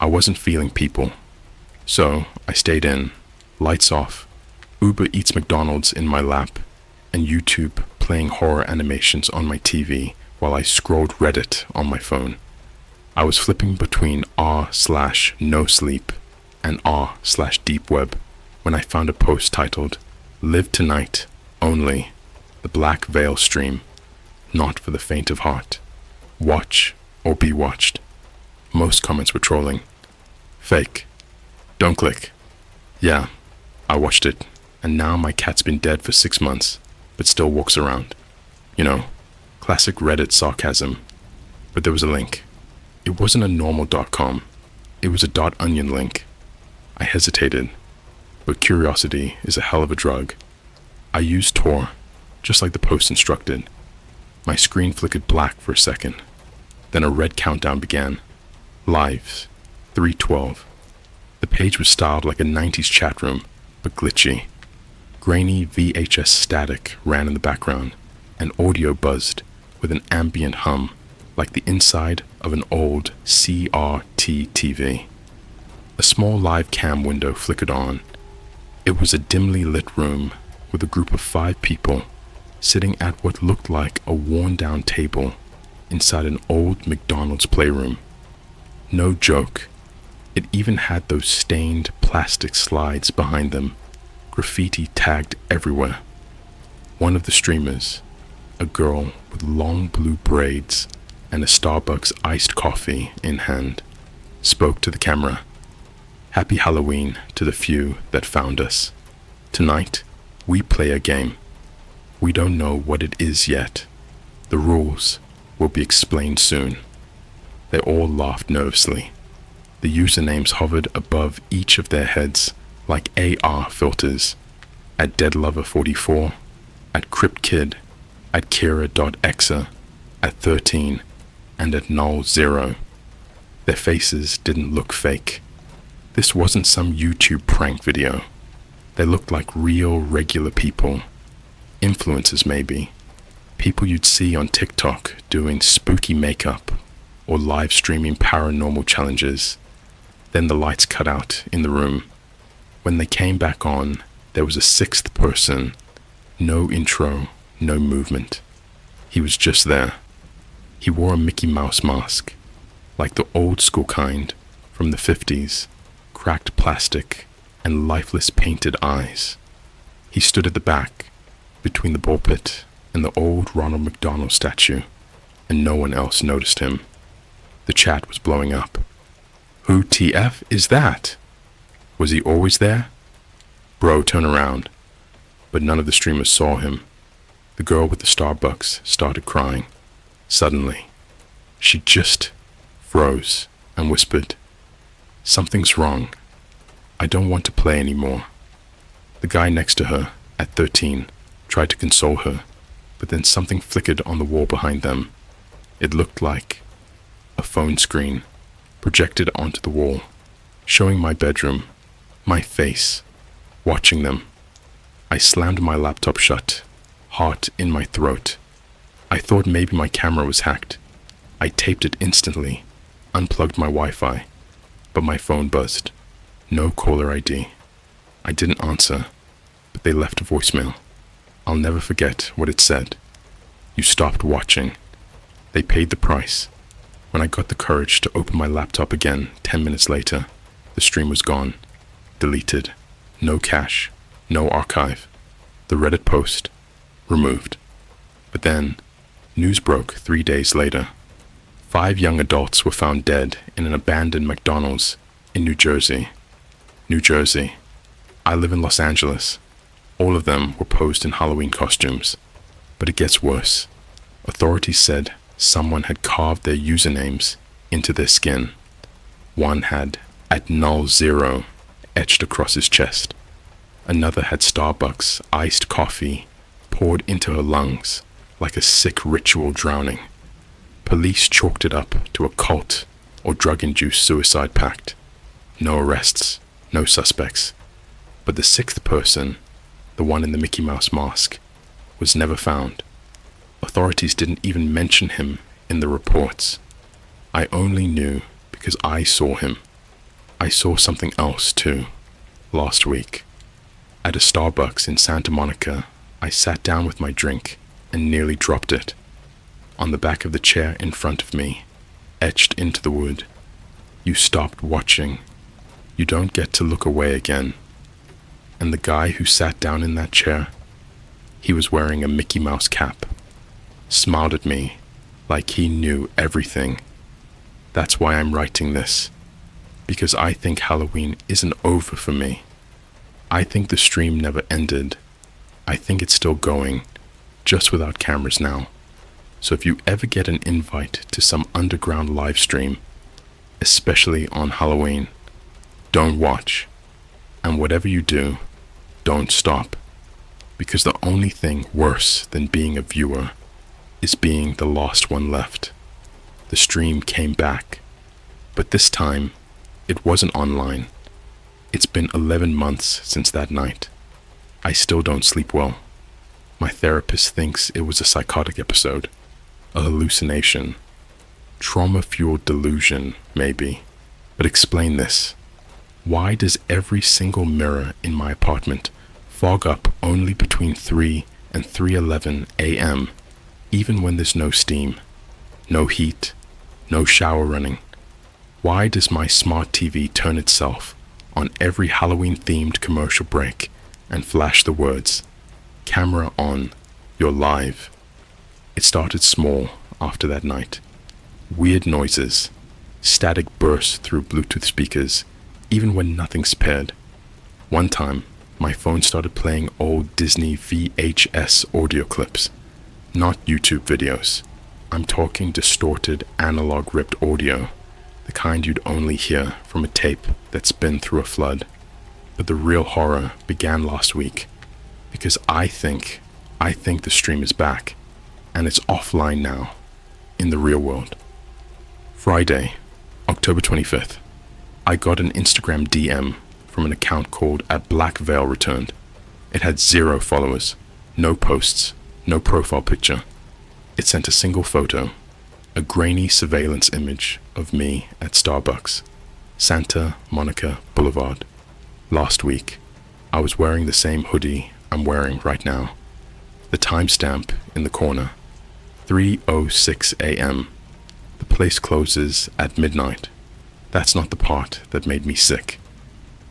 S2: I wasn't feeling people. So I stayed in, lights off, Uber Eats McDonald's in my lap, and YouTube playing horror animations on my TV while I scrolled Reddit on my phone. I was flipping between r/no sleep and r/deep web when I found a post titled, "Live Tonight, Only, the Black Veil Stream, Not for the Faint of Heart. Watch or be watched." Most comments were trolling. Fake. Don't click. Yeah, I watched it, and now my cat's been dead for 6 months, but still walks around. You know, classic Reddit sarcasm. But there was a link. It wasn't a normal .com. It was a .onion link. I hesitated, but curiosity is a hell of a drug. I used Tor, just like the post instructed. My screen flickered black for a second. Then a red countdown began. Lives, 3:12. The page was styled like a 90s chat room, but glitchy. Grainy VHS static ran in the background, and audio buzzed with an ambient hum like the inside of an old CRT TV. A small live cam window flickered on. It was a dimly lit room with a group of 5 people sitting at what looked like a worn-down table inside an old McDonald's playroom. No joke. It even had those stained plastic slides behind them, graffiti tagged everywhere. One of the streamers, a girl with long blue braids and a Starbucks iced coffee in hand, spoke to the camera. "Happy Halloween to the few that found us. Tonight, we play a game. We don't know what it is yet. The rules will be explained soon." They all laughed nervously. The usernames hovered above each of their heads like AR filters. At DeadLover44, at CryptKid, at Kira.exa, at 13, and at Null0. Their faces didn't look fake. This wasn't some YouTube prank video. They looked like real, regular people. Influencers maybe. People you'd see on TikTok doing spooky makeup or live streaming paranormal challenges. Then the lights cut out in the room. When they came back on, there was a sixth person. No intro, no movement. He was just there. He wore a Mickey Mouse mask, like the old school kind from the 50s, cracked plastic and lifeless painted eyes. He stood at the back, between the pulpit and the old Ronald McDonald statue, and no one else noticed him. The chat was blowing up. Who TF is that? Was he always there? Bro, turn around. But none of the streamers saw him. The girl with the Starbucks started crying. Suddenly, she just froze and whispered, "Something's wrong. I don't want to play anymore." The guy next to her, at 13, tried to console her, but then something flickered on the wall behind them. It looked like a phone screen projected onto the wall, showing my bedroom, my face, watching them. I slammed my laptop shut, heart in my throat. I thought maybe my camera was hacked. I taped it instantly, unplugged my Wi-Fi, but my phone buzzed. No caller ID. I didn't answer, but they left a voicemail. I'll never forget what it said. You stopped watching. They paid the price. When I got the courage to open my laptop again 10 minutes later, the stream was gone, deleted, no cache, no archive. The Reddit post, removed. But then, news broke 3 days later. 5 young adults were found dead in an abandoned McDonald's in New Jersey. New Jersey. I live in Los Angeles. All of them were posed in Halloween costumes. But it gets worse. Authorities said someone had carved their usernames into their skin. One had @null0 etched across his chest. Another had Starbucks iced coffee poured into her lungs like a sick ritual drowning. Police chalked it up to a cult or drug-induced suicide pact. No arrests, no suspects. But the sixth person, the one in the Mickey Mouse mask, was never found. Authorities didn't even mention him in the reports. I only knew because I saw him. I saw something else too, last week. At a Starbucks in Santa Monica, I sat down with my drink and nearly dropped it. On the back of the chair in front of me, etched into the wood, "You stopped watching. You don't get to look away again." And the guy who sat down in that chair, he was wearing a Mickey Mouse cap, smiled at me like he knew everything. That's why I'm writing this, because I think Halloween isn't over for me. I think the stream never ended. I think it's still going, just without cameras now. So if you ever get an invite to some underground live stream, especially on Halloween, don't watch. And whatever you do, don't stop. Because the only thing worse than being a viewer is being the last one left. The stream came back, but this time it wasn't online. It's been 11 months since that night. I still don't sleep well. My therapist thinks it was a psychotic episode, a hallucination, trauma-fueled delusion, maybe. But explain this. Why does every single mirror in my apartment fog up only between 3 and 3:11 a.m., even when there's no steam, no heat, no shower running? Why does my smart TV turn itself on every Halloween-themed commercial break and flash the words, "Camera on, you're live"? It started small after that night. Weird noises, static bursts through Bluetooth speakers, even when nothing's paired. One time, my phone started playing old Disney VHS audio clips, not YouTube videos. I'm talking distorted analog ripped audio, the kind you'd only hear from a tape that's been through a flood. But the real horror began last week, because I think the stream is back, and it's offline now, in the real world. Friday, October 25th, I got an Instagram DM from an account called @BlackVeilReturned. It had 0 followers, no posts, no profile picture, It sent a single photo, a grainy surveillance image of me at Starbucks, Santa Monica Boulevard. Last week, I was wearing the same hoodie I'm wearing right now. The timestamp in the corner, 3:06 a.m. The place closes at midnight. That's not the part that made me sick.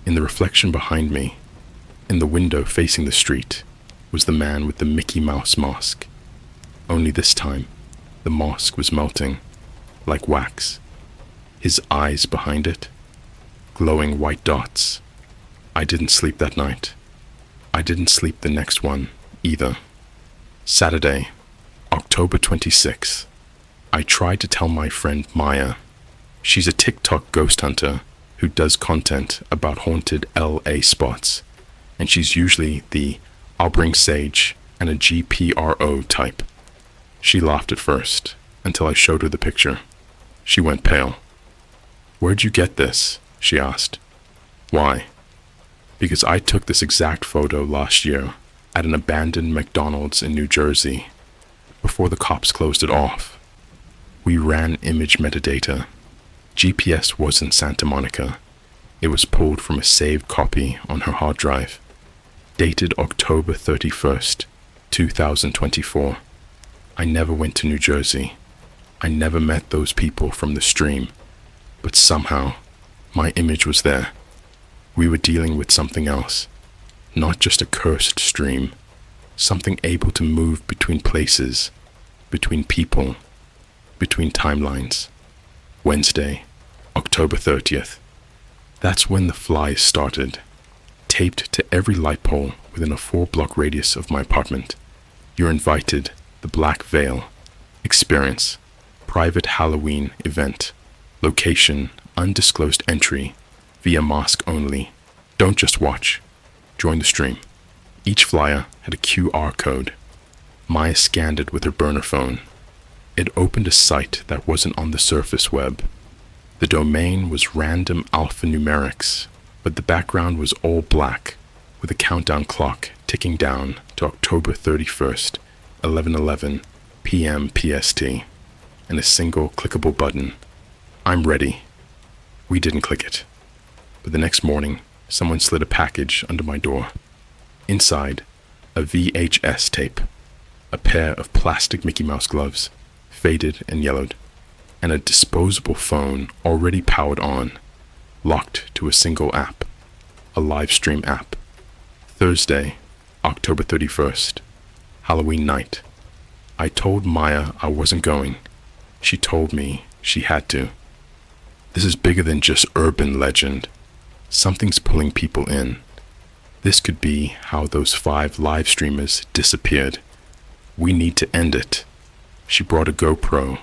S2: In the reflection behind me, in the window facing the street, was the man with the Mickey Mouse mask. Only this time, the mask was melting, like wax. His eyes behind it, glowing white dots. I didn't sleep that night. I didn't sleep the next one, either. Saturday, October 26th. I tried to tell my friend Maya. She's a TikTok ghost hunter who does content about haunted LA spots, and she's usually the "I'll bring sage and a GPRO" type. She laughed at first, until I showed her the picture. She went pale. "Where'd you get this?" she asked. "Why?" "Because I took this exact photo last year at an abandoned McDonald's in New Jersey, before the cops closed it off. We ran image metadata. GPS wasn't Santa Monica. It was pulled from a saved copy on her hard drive, dated October 31st, 2024. I never went to New Jersey. I never met those people from the stream, but somehow my image was there. We were dealing with something else, not just a cursed stream, something able to move between places, between people, between timelines. Wednesday, October 30th. That's when the flies started, taped to every light pole within a 4-block radius of my apartment. You're invited, the Black Veil Experience, private Halloween event, location, undisclosed entry, via mask only. Don't just watch, join the stream. Each flyer had a QR code. Maya scanned it with her burner phone. It opened a site that wasn't on the surface web. The domain was random alphanumerics, but the background was all black, with a countdown clock ticking down to October 31st, 11:11 p.m. PST, and a single clickable button. I'm ready. We didn't click it, but the next morning, someone slid a package under my door. Inside, a VHS tape, a pair of plastic Mickey Mouse gloves, faded and yellowed, and a disposable phone already powered on, locked to a single app, a live stream app. Thursday, October 31st, Halloween night. I told Maya I wasn't going. She told me she had to. This is bigger than just urban legend. Something's pulling people in. This could be how those 5 live streamers disappeared. We need to end it. She brought a GoPro,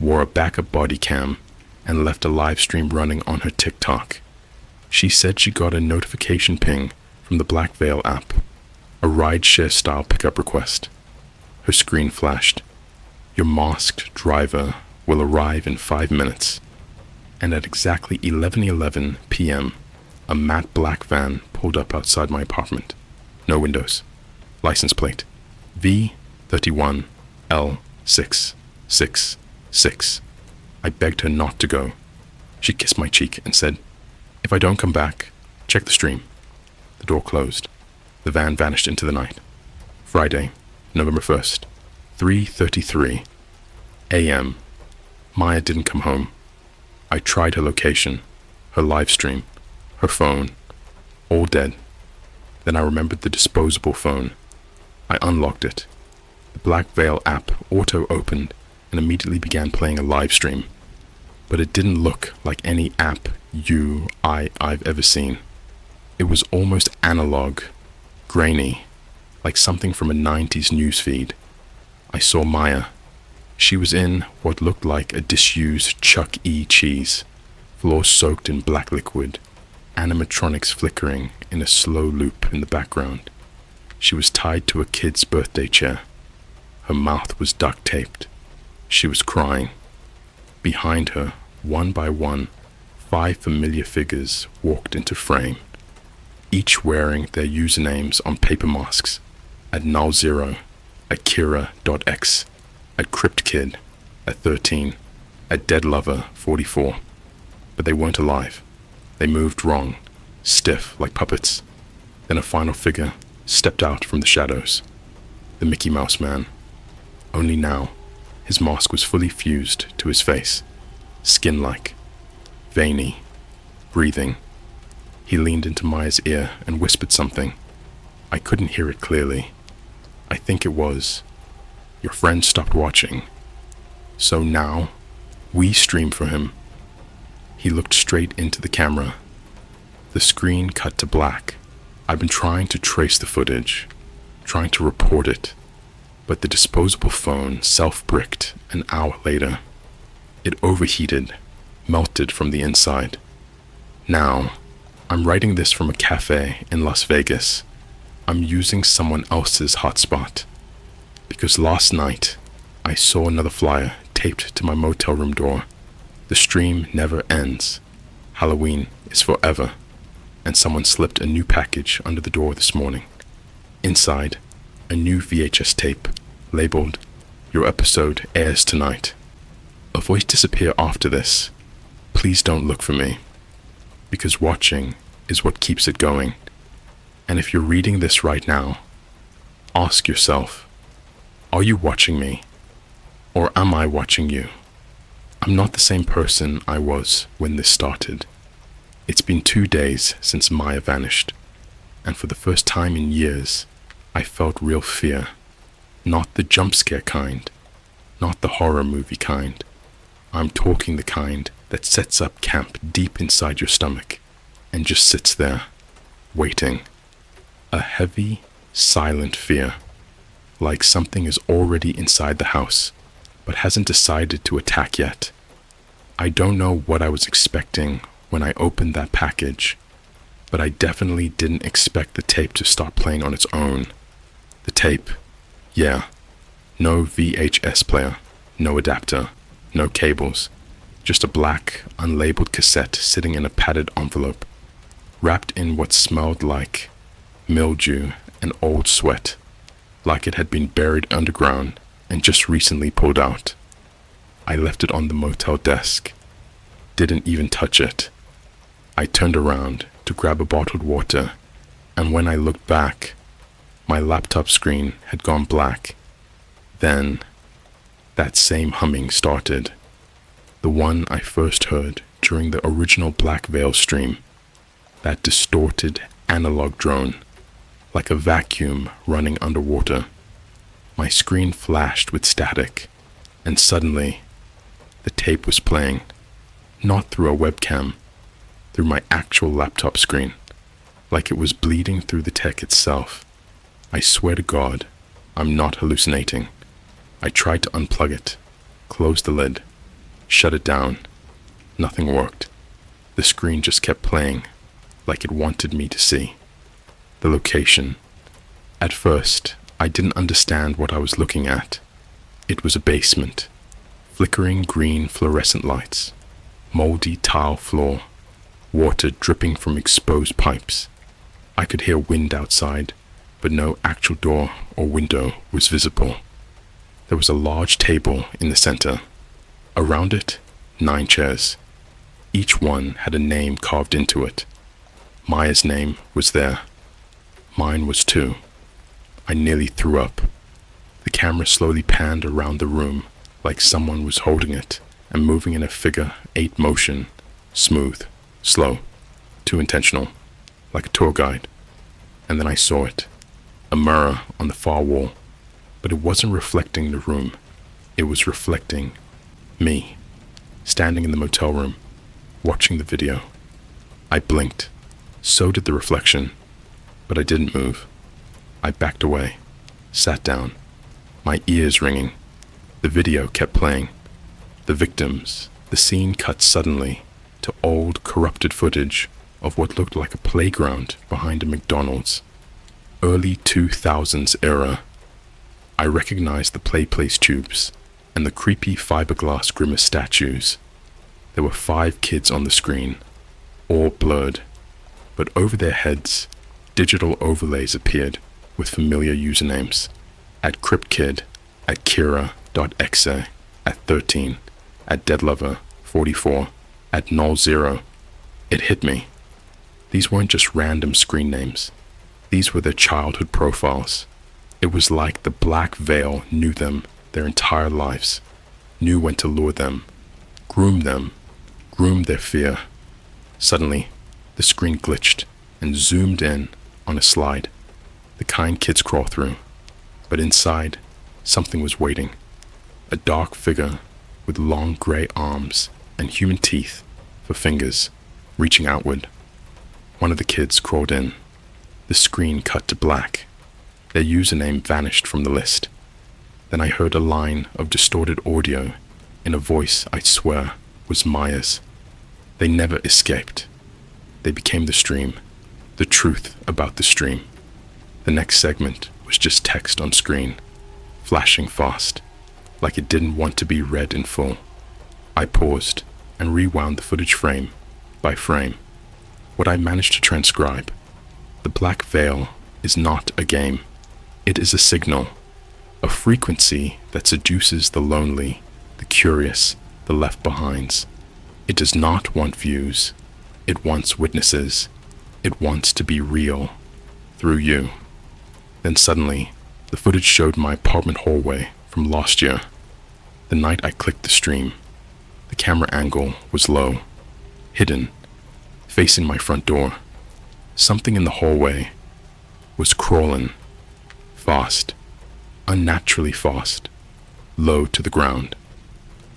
S2: wore a backup body cam, and left a live stream running on her TikTok. She said she got a notification ping from the Black Veil app, a rideshare style pickup request. Her screen flashed. Your masked driver will arrive in 5 minutes. And at exactly 11:11 p.m., a matte black van pulled up outside my apartment. No windows. License plate V31L666. I begged her not to go. She kissed my cheek and said, "If I don't come back, check the stream." The door closed. The van vanished into the night. Friday, November 1st, 3:33 a.m. Maya didn't come home. I tried her location, her live stream, her phone, all dead. Then I remembered the disposable phone. I unlocked it. The Black Veil app auto-opened and immediately began playing a live stream. But it didn't look like any app I've ever seen. It was almost analog, grainy, like something from a 90s newsfeed. I saw Maya. She was in what looked like a disused Chuck E. Cheese, floor soaked in black liquid, animatronics flickering in a slow loop in the background. She was tied to a kid's birthday chair. Her mouth was duct taped. She was crying. Behind her, one by one, 5 familiar figures walked into frame, each wearing their usernames on paper masks at null0, Akira.x, at CryptKid at 13, at Dead Lover 44. But they weren't alive. They moved wrong, stiff like puppets. Then a final figure stepped out from the shadows. The Mickey Mouse Man. Only now, his mask was fully fused to his face, skin-like, veiny, breathing. He leaned into Maya's ear and whispered something. I couldn't hear it clearly. I think it was, your friend stopped watching. So now, we stream for him. He looked straight into the camera. The screen cut to black. I've been trying to trace the footage, trying to report it, but the disposable phone self-bricked an hour later. It overheated, melted from the inside. Now, I'm writing this from a cafe in Las Vegas. I'm using someone else's hotspot. Because last night, I saw another flyer taped to my motel room door. The stream never ends. Halloween is forever. And someone slipped a new package under the door this morning. Inside, a new VHS tape, labeled, Your episode airs tonight. A voice disappeared after this. Please don't look for me. Because watching is what keeps it going. And if you're reading this right now, ask yourself, are you watching me? Or am I watching you? I'm not the same person I was when this started. It's been 2 days since Maya vanished, and for the first time in years, I felt real fear. Not the jump scare kind, not the horror movie kind. I'm talking the kind that sets up camp deep inside your stomach and just sits there, waiting. A heavy, silent fear, like something is already inside the house, but hasn't decided to attack yet. I don't know what I was expecting when I opened that package, but I definitely didn't expect the tape to start playing on its own. The tape, yeah, no VHS player, no adapter, no cables, just a black, unlabeled cassette sitting in a padded envelope, wrapped in what smelled like mildew and old sweat, like it had been buried underground and just recently pulled out. I left it on the motel desk, didn't even touch it. I turned around to grab a bottled water, and when I looked back, my laptop screen had gone black. Then, that same humming started, the one I first heard during the original Black Veil stream, that distorted analog drone, like a vacuum running underwater. My screen flashed with static, and suddenly, the tape was playing, not through a webcam, through my actual laptop screen, like it was bleeding through the tech itself. I swear to God, I'm not hallucinating. I tried to unplug it, close the lid, shut it down. Nothing worked. The screen just kept playing, like it wanted me to see. The location. At first, I didn't understand what I was looking at. It was a basement. Flickering green fluorescent lights. Moldy tile floor. Water dripping from exposed pipes. I could hear wind outside, but no actual door or window was visible. There was a large table in the center. Around it, 9 chairs. Each one had a name carved into it. Maya's name was there. Mine was too. I nearly threw up. The camera slowly panned around the room like someone was holding it and moving in a figure 8 motion, smooth, slow, too intentional, like a tour guide. And then I saw it, a mirror on the far wall, but it wasn't reflecting the room. It was reflecting me, standing in the motel room, watching the video. I blinked. So did the reflection, but I didn't move. I backed away, sat down, my ears ringing. The video kept playing. The victims, the scene cut suddenly to old, corrupted footage of what looked like a playground behind a McDonald's. Early 2000s era. I recognized the play place tubes and the creepy fiberglass grimace statues. There were 5 kids on the screen, all blurred, but over their heads, digital overlays appeared with familiar usernames. At CryptKid, at Kira, Maya.exe at 13, at Deadlover 44, at Null 0. It hit me. These weren't just random screen names. These were their childhood profiles. It was like the black veil knew them their entire lives, knew when to lure them, groomed their fear. Suddenly, the screen glitched and zoomed in on a slide, the kind kids crawl through. But inside, something was waiting. A dark figure with long gray arms and human teeth for fingers reaching outward. One of the kids crawled in. The screen cut to black. Their username vanished from the list. Then I heard a line of distorted audio in a voice I swear was Maya's. They never escaped. They became the stream, the truth about the stream. The next segment was just text on screen, flashing fast, like it didn't want to be read in full. I paused and rewound the footage frame by frame. What I managed to transcribe: the black veil is not a game. It is a signal, a frequency that seduces the lonely, the curious, the left behinds. It does not want views. It wants witnesses. It wants to be real through you. Then suddenly, the footage showed my apartment hallway from last year. The night I clicked the stream, the camera angle was low, hidden, facing my front door. Something in the hallway was crawling, fast, unnaturally fast, low to the ground,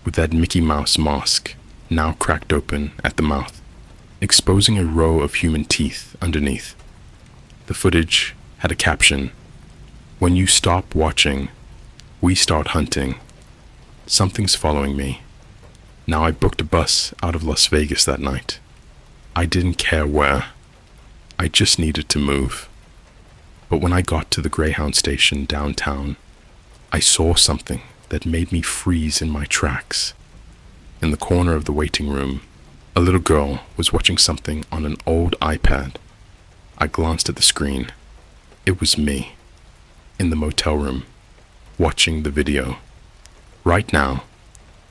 S2: with that Mickey Mouse mask now cracked open at the mouth, exposing a row of human teeth underneath. The footage had a caption: "When you stop watching, we start hunting. Something's following me." Now I booked a bus out of Las Vegas that night. I didn't care where. I just needed to move. But when I got to the Greyhound station downtown, I saw something that made me freeze in my tracks. In the corner of the waiting room, a little girl was watching something on an old iPad. I glanced at the screen. It was me, in the motel room, watching the video. Right now,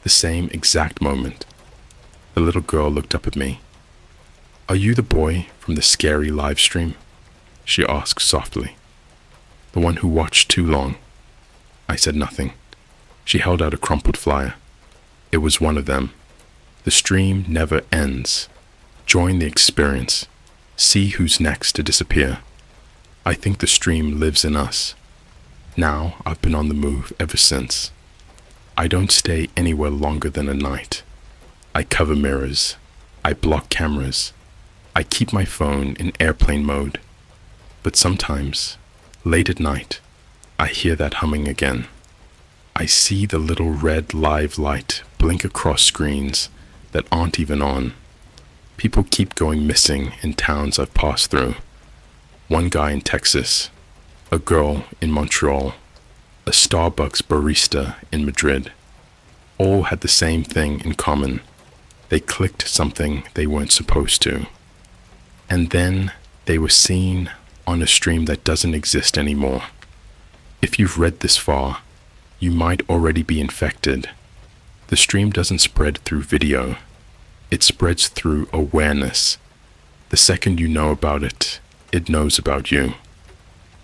S2: the same exact moment. The little girl looked up at me. "Are you the boy from the scary live stream?" she asked softly. "The one who watched too long?" I said nothing. She held out a crumpled flyer. It was one of them. The stream never ends. Join the experience. See who's next to disappear. I think the stream lives in us. Now I've been on the move ever since. I don't stay anywhere longer than a night. I cover mirrors. I block cameras. I keep my phone in airplane mode. But sometimes, late at night, I hear that humming again. I see the little red live light blink across screens that aren't even on. People keep going missing in towns I've passed through. One guy in Texas, a girl in Montreal, a Starbucks barista in Madrid. All had the same thing in common. They clicked something they weren't supposed to. And then they were seen on a stream that doesn't exist anymore. If you've read this far, you might already be infected. The stream doesn't spread through video. It spreads through awareness. The second you know about it, it knows about you.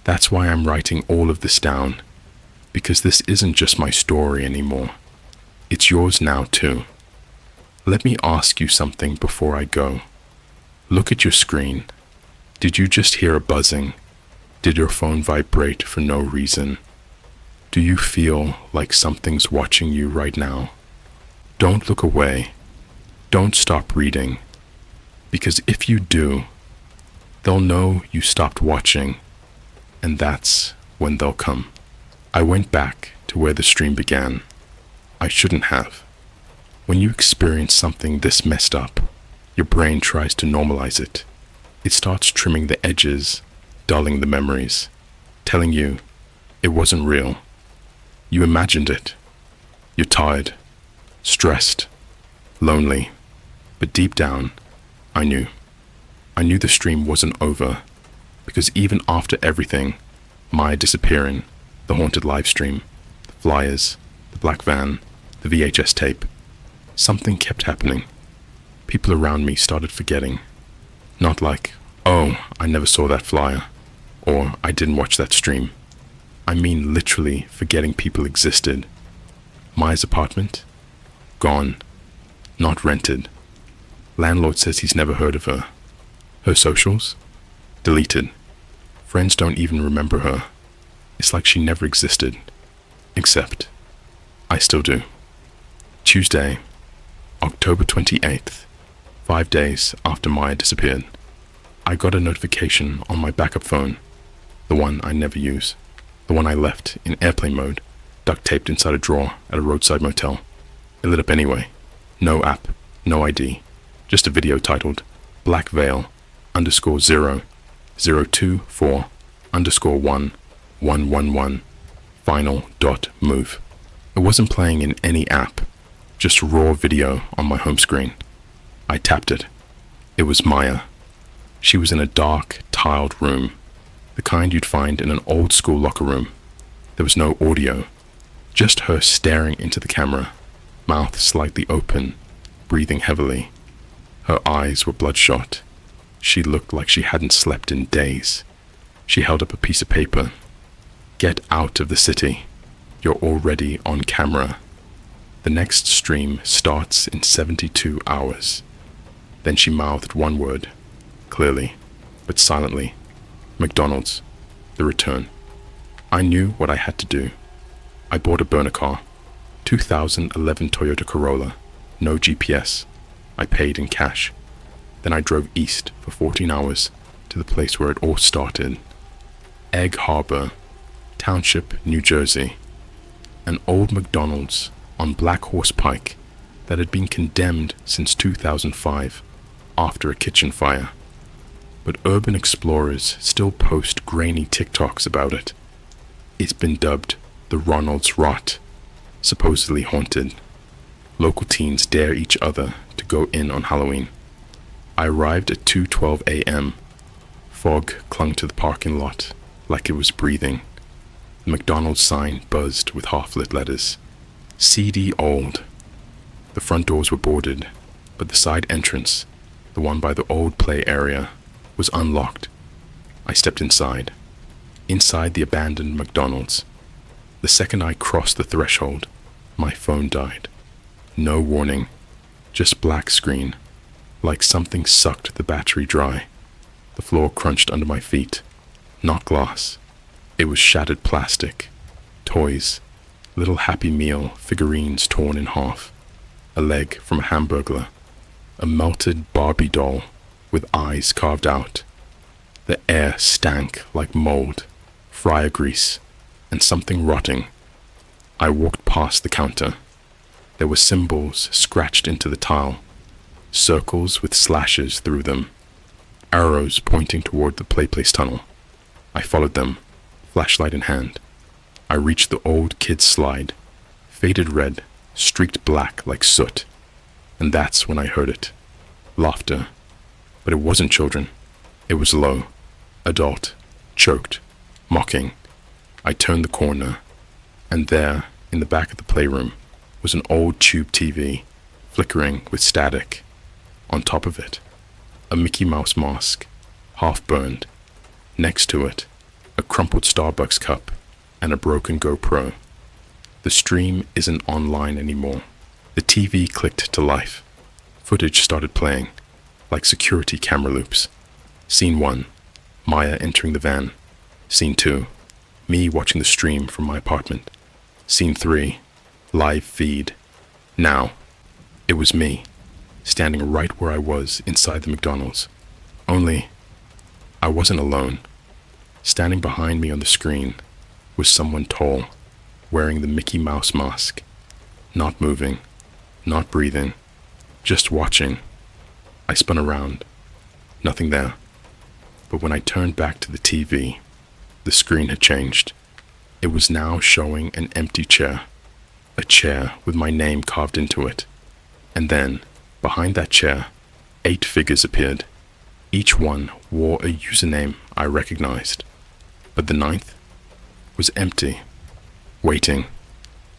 S2: That's why I'm writing all of this down, because this isn't just my story anymore. It's yours now too. Let me ask you something before I go. Look at your screen. Did you just hear a buzzing? Did your phone vibrate for no reason? Do you feel like something's watching you right now? Don't look away. Don't stop reading. Because if you do, they'll know you stopped watching, and that's when they'll come. I went back to where the stream began. I shouldn't have. When you experience something this messed up, your brain tries to normalize it. It starts trimming the edges, dulling the memories, telling you it wasn't real. You imagined it. You're tired, stressed, lonely, but deep down, I knew. I knew the stream wasn't over, because even after everything, Maya disappearing, the haunted live stream, the flyers, The black van, the VHS tape. Something kept happening. People around me started forgetting. Not like, oh, I never saw that flyer, or I didn't watch that stream. I mean literally forgetting people existed. Maya's apartment? Gone. Not rented. Landlord says he's never heard of her. Her socials? Deleted. Friends don't even remember her. It's like she never existed. Except, I still do. Tuesday, October 28th, 5 days after Maya disappeared. I got a notification on my backup phone, the one I never use, the one I left in airplane mode, duct taped inside a drawer at a roadside motel. It lit up anyway. No app, no ID, just a video titled Black Veil _0 024 _1 111 final.move. It wasn't playing in any app, just raw video on my home screen. I tapped it. It was Maya. She was in a dark, tiled room, the kind you'd find in an old school locker room. There was no audio, just her staring into the camera, mouth slightly open, breathing heavily. Her eyes were bloodshot. She looked like she hadn't slept in days. She held up a piece of paper. Get out of the city. You're already on camera. The next stream starts in 72 hours. Then she mouthed one word, clearly, but silently. McDonald's. The return. I knew what I had to do. I bought a burner car. 2011 Toyota Corolla. No GPS. I paid in cash. Then I drove east for 14 hours to the place where it all started. Egg Harbor, Township, New Jersey. An old McDonald's on Black Horse Pike that had been condemned since 2005 after a kitchen fire. But urban explorers still post grainy TikToks about it. It's been dubbed the Ronald's Rot, supposedly haunted. Local teens dare each other to go in on Halloween. I arrived at 2:12 a.m. Fog clung to the parking lot like it was breathing. The McDonald's sign buzzed with half-lit letters. CD old. The front doors were boarded, but the side entrance, the one by the old play area, was unlocked. I stepped inside. Inside the abandoned McDonald's. The second I crossed the threshold, my phone died. No warning, just black screen, like something sucked the battery dry. The floor crunched under my feet. Not glass. It was shattered plastic. Toys. Little Happy Meal figurines torn in half. A leg from a hamburglar. A melted Barbie doll with eyes carved out. The air stank like mold, fryer grease, and something rotting. I walked past the counter. There were symbols scratched into the tile. Circles with slashes through them. Arrows pointing toward the Place tunnel. I followed them, flashlight in hand. I reached the old kid's slide, faded red, streaked black like soot. And that's when I heard it. Laughter. But it wasn't children. It was low, adult, choked, mocking. I turned the corner, and there, in the back of the playroom, was an old tube TV, flickering with static. On top of it, a Mickey Mouse mask, half burned. Next to it, a crumpled Starbucks cup and a broken GoPro. The stream isn't online anymore. The TV clicked to life. Footage started playing, like security camera loops. Scene 1, Maya entering the van. Scene 2, me watching the stream from my apartment. Scene 3, live feed. Now, it was me, standing right where I was inside the McDonald's. Only, I wasn't alone. Standing behind me on the screen was someone tall, wearing the Mickey Mouse mask. Not moving, not breathing, just watching. I spun around. Nothing there. But when I turned back to the TV, the screen had changed. It was now showing an empty chair. A chair with my name carved into it. And then, behind that chair, 8 figures appeared. Each one wore a username I recognized. But the 9th was empty, waiting.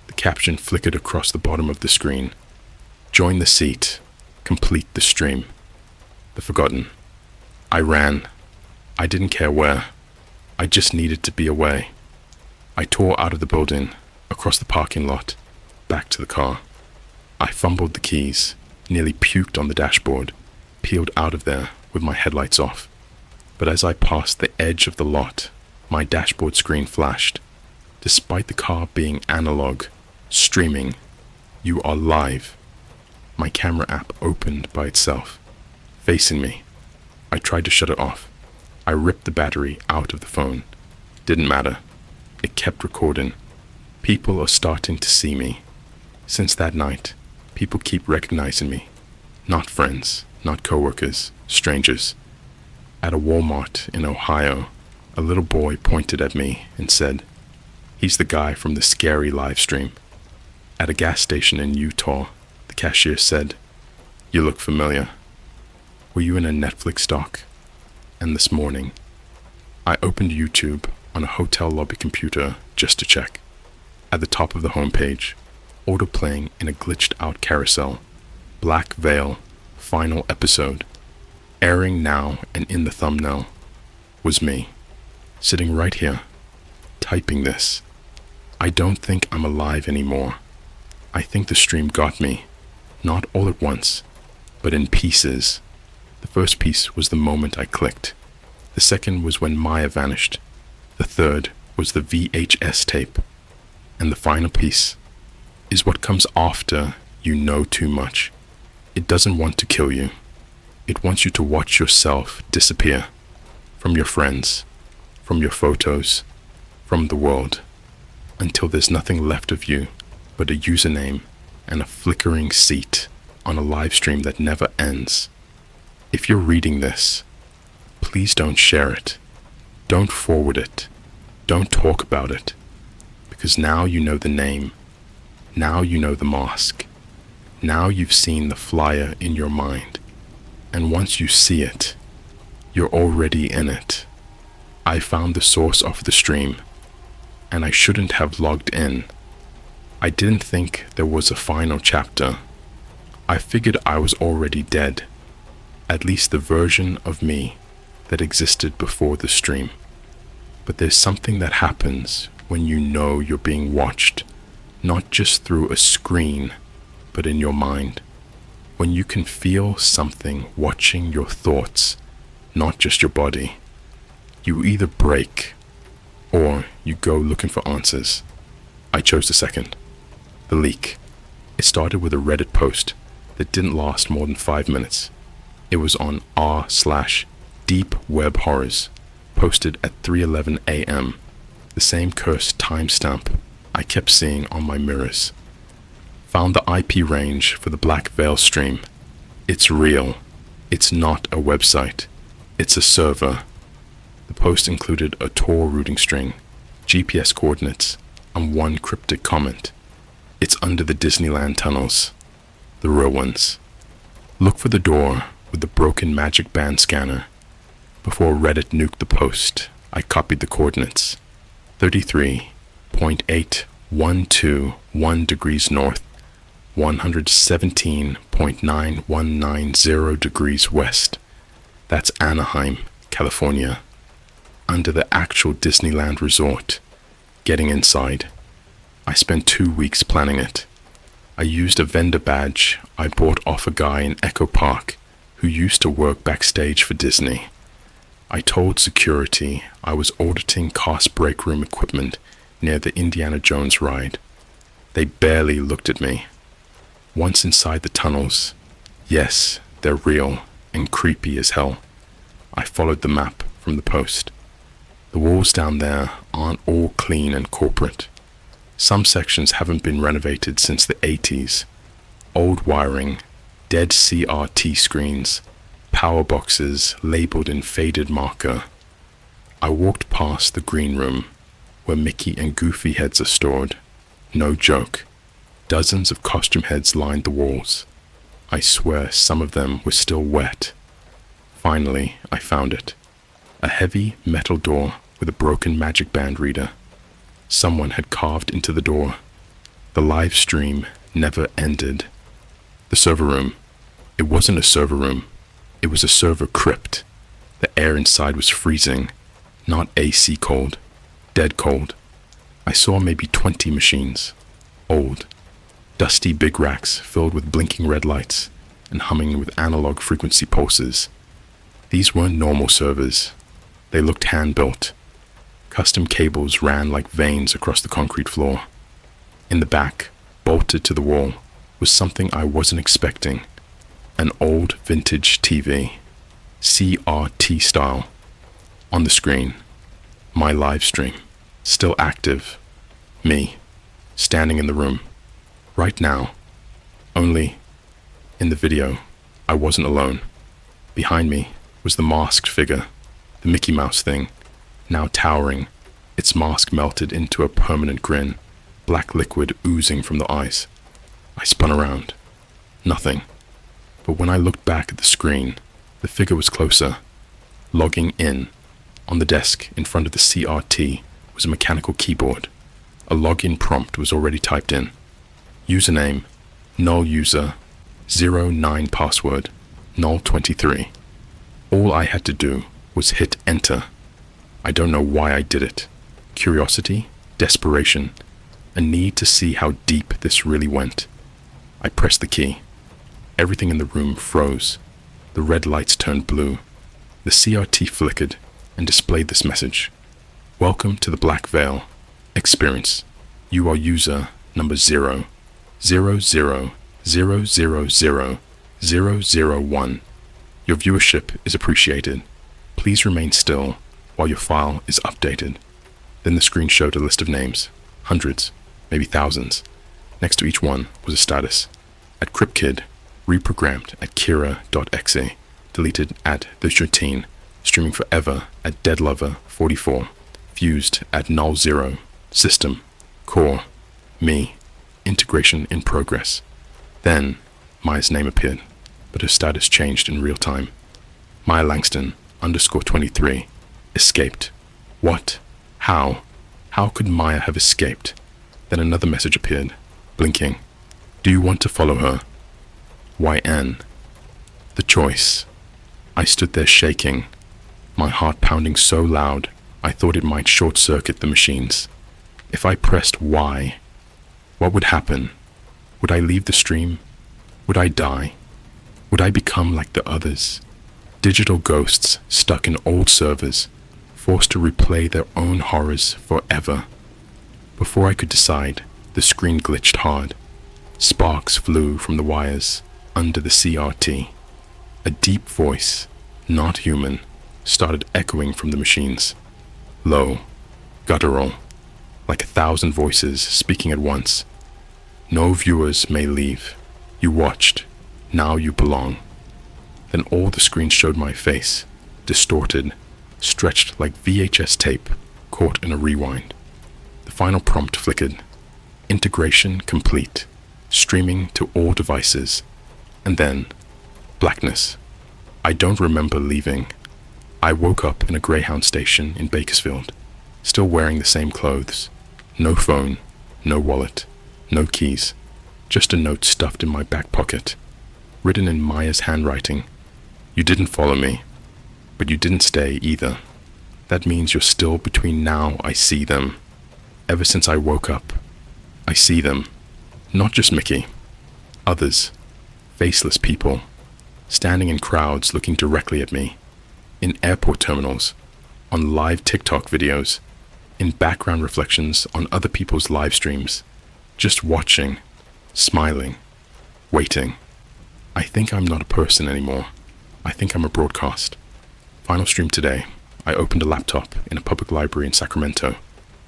S2: The caption flickered across the bottom of the screen. Join the seat. Complete the stream. The forgotten. I ran. I didn't care where. I just needed to be away. I tore out of the building, across the parking lot, back to the car. I fumbled the keys, nearly puked on the dashboard, peeled out of there with my headlights off. But as I passed the edge of the lot, my dashboard screen flashed. Despite the car being analog, streaming, you are live. My camera app opened by itself, facing me. I tried to shut it off. I ripped the battery out of the phone. Didn't matter. It kept recording. People are starting to see me. Since that night, people keep recognizing me. Not friends, not coworkers, strangers. At a Walmart in Ohio, a little boy pointed at me and said, "He's the guy from the scary live stream." At a gas station in Utah, the cashier said, "You look familiar. Were you in a Netflix doc?" And this morning, I opened YouTube on a hotel lobby computer just to check. At the top of the homepage, autoplaying in a glitched out carousel, Black Veil, final episode, airing now, and in the thumbnail was me, sitting right here, typing this. I don't think I'm alive anymore. I think the stream got me, not all at once, but in pieces. The first piece was the moment I clicked. The second was when Maya vanished. The third was the VHS tape. And the final piece is what comes after you know too much. It doesn't want to kill you. It wants you to watch yourself disappear from your friends, from your photos, from the world, until there's nothing left of you but a username and a flickering seat on a live stream that never ends. If you're reading this, please don't share it. Don't forward it. Don't talk about it. Because now you know the name. Now you know the mask. Now you've seen the flyer in your mind. And once you see it, you're already in it. I found the source of the stream, and I shouldn't have logged in. I didn't think there was a final chapter. I figured I was already dead. At least the version of me that existed before the stream. But there's something that happens when you know you're being watched, not just through a screen, but in your mind. When you can feel something watching your thoughts, not just your body. You either break, or you go looking for answers. I chose the second. The leak. It started with a Reddit post that didn't last more than 5 minutes. It was on r/deep web horrors, posted at 3:11 a.m., the same cursed timestamp I kept seeing on my mirrors. Found the IP range for the Black Veil stream. It's real. It's not a website. It's a server. The post included a Tor routing string, GPS coordinates, and one cryptic comment. It's under the Disneyland tunnels. The real ones. Look for the door with the broken magic band scanner. Before Reddit nuked the post, I copied the coordinates. 33.8121 degrees north, 117.9190 degrees west. That's Anaheim, California. Under the actual Disneyland resort. Getting inside. I spent 2 weeks planning it. I used a vendor badge I bought off a guy in Echo Park who used to work backstage for Disney. I told security I was auditing cast break room equipment near the Indiana Jones ride. They barely looked at me. Once inside the tunnels, yes, they're real and creepy as hell. I followed the map from the post. The walls down there aren't all clean and corporate. Some sections haven't been renovated since the 80s. Old wiring, dead CRT screens, power boxes labeled in faded marker. I walked past the green room, where Mickey and Goofy heads are stored. No joke. Dozens of costume heads lined the walls. I swear some of them were still wet. Finally, I found it. A heavy metal door with a broken magic band reader. Someone had carved into the door. The live stream never ended. The server room. It wasn't a server room. It was a server crypt. The air inside was freezing, not AC cold, dead cold. I saw maybe 20 machines, old, dusty big racks filled with blinking red lights and humming with analog frequency pulses. These weren't normal servers. They looked hand-built. Custom cables ran like veins across the concrete floor. In the back, bolted to the wall, was something I wasn't expecting. An old vintage TV, CRT style. On the screen, my live stream, still active. Me, standing in the room, right now. Only, in the video, I wasn't alone. Behind me was the masked figure, the Mickey Mouse thing, now towering, its mask melted into a permanent grin, black liquid oozing from the eyes. I spun around. Nothing. But when I looked back at the screen, the figure was closer. Logging in. On the desk in front of the CRT was a mechanical keyboard. A login prompt was already typed in. Username, null user, 09 password, null 23. All I had to do was hit enter. I don't know why I did it. Curiosity, desperation, a need to see how deep this really went. I pressed the key. Everything in the room froze. The red lights turned blue. The CRT flickered and displayed this message. Welcome to the Black Veil experience. You are user number 000000001. Your viewership is appreciated. Please remain still while your file is updated. Then the screen showed a list of names, hundreds, maybe thousands. Next to each one was a status. At CrypKid, reprogrammed at Kira.exe, deleted at The Routine, streaming forever at Deadlover44, fused at Null 0, system, core, me, integration in progress. Then, Maya's name appeared, but her status changed in real time. Maya Langston, _23, escaped. What? How? How could Maya have escaped? Then another message appeared, blinking. Do you want to follow her? YN. The choice. I stood there shaking, my heart pounding so loud I thought it might short-circuit the machines. If I pressed Y, what would happen? Would I leave the stream? Would I die? Would I become like the others? Digital ghosts stuck in old servers, forced to replay their own horrors forever. Before I could decide, the screen glitched hard. Sparks flew from the wires under the CRT. A deep voice, not human, started echoing from the machines. Low, guttural, like 1,000 voices speaking at once. No viewers may leave. You watched. Now you belong. Then all the screen showed my face, distorted, stretched like VHS tape caught in a rewind. The final prompt flickered. Integration complete. Streaming to all devices. And then, blackness. I don't remember leaving. I woke up in a Greyhound station in Bakersfield, still wearing the same clothes. No phone, no wallet, no keys. Just a note stuffed in my back pocket, written in Maya's handwriting. You didn't follow me, but you didn't stay either. That means you're still between now I see them. Ever since I woke up, I see them. Not just Mickey. Others. Faceless people. Standing in crowds looking directly at me. In airport terminals. On live TikTok videos. In background reflections on other people's live streams. Just watching. Smiling. Waiting. I think I'm not a person anymore. I think I'm a broadcast. Final stream today. I opened a laptop in a public library in Sacramento.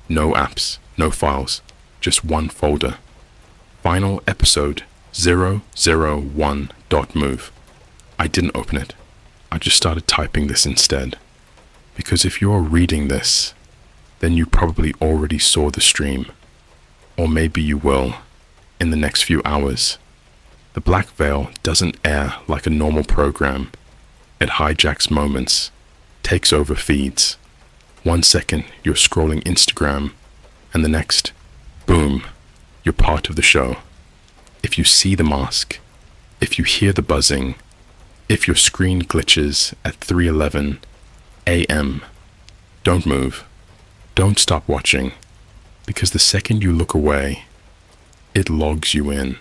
S2: No apps, no files, just one folder. Final episode 001.move. I didn't open it. I just started typing this instead. Because if you're reading this, then you probably already saw the stream. Or maybe you will, in the next few hours. The Black Veil doesn't air like a normal program. It hijacks moments, takes over feeds. 1 second you're scrolling Instagram, and the next, boom, You're part of the show. If you see the mask, if you hear the buzzing, if your screen glitches at 3:11 a.m., don't move. Don't stop watching, because the second you look away, it logs you in.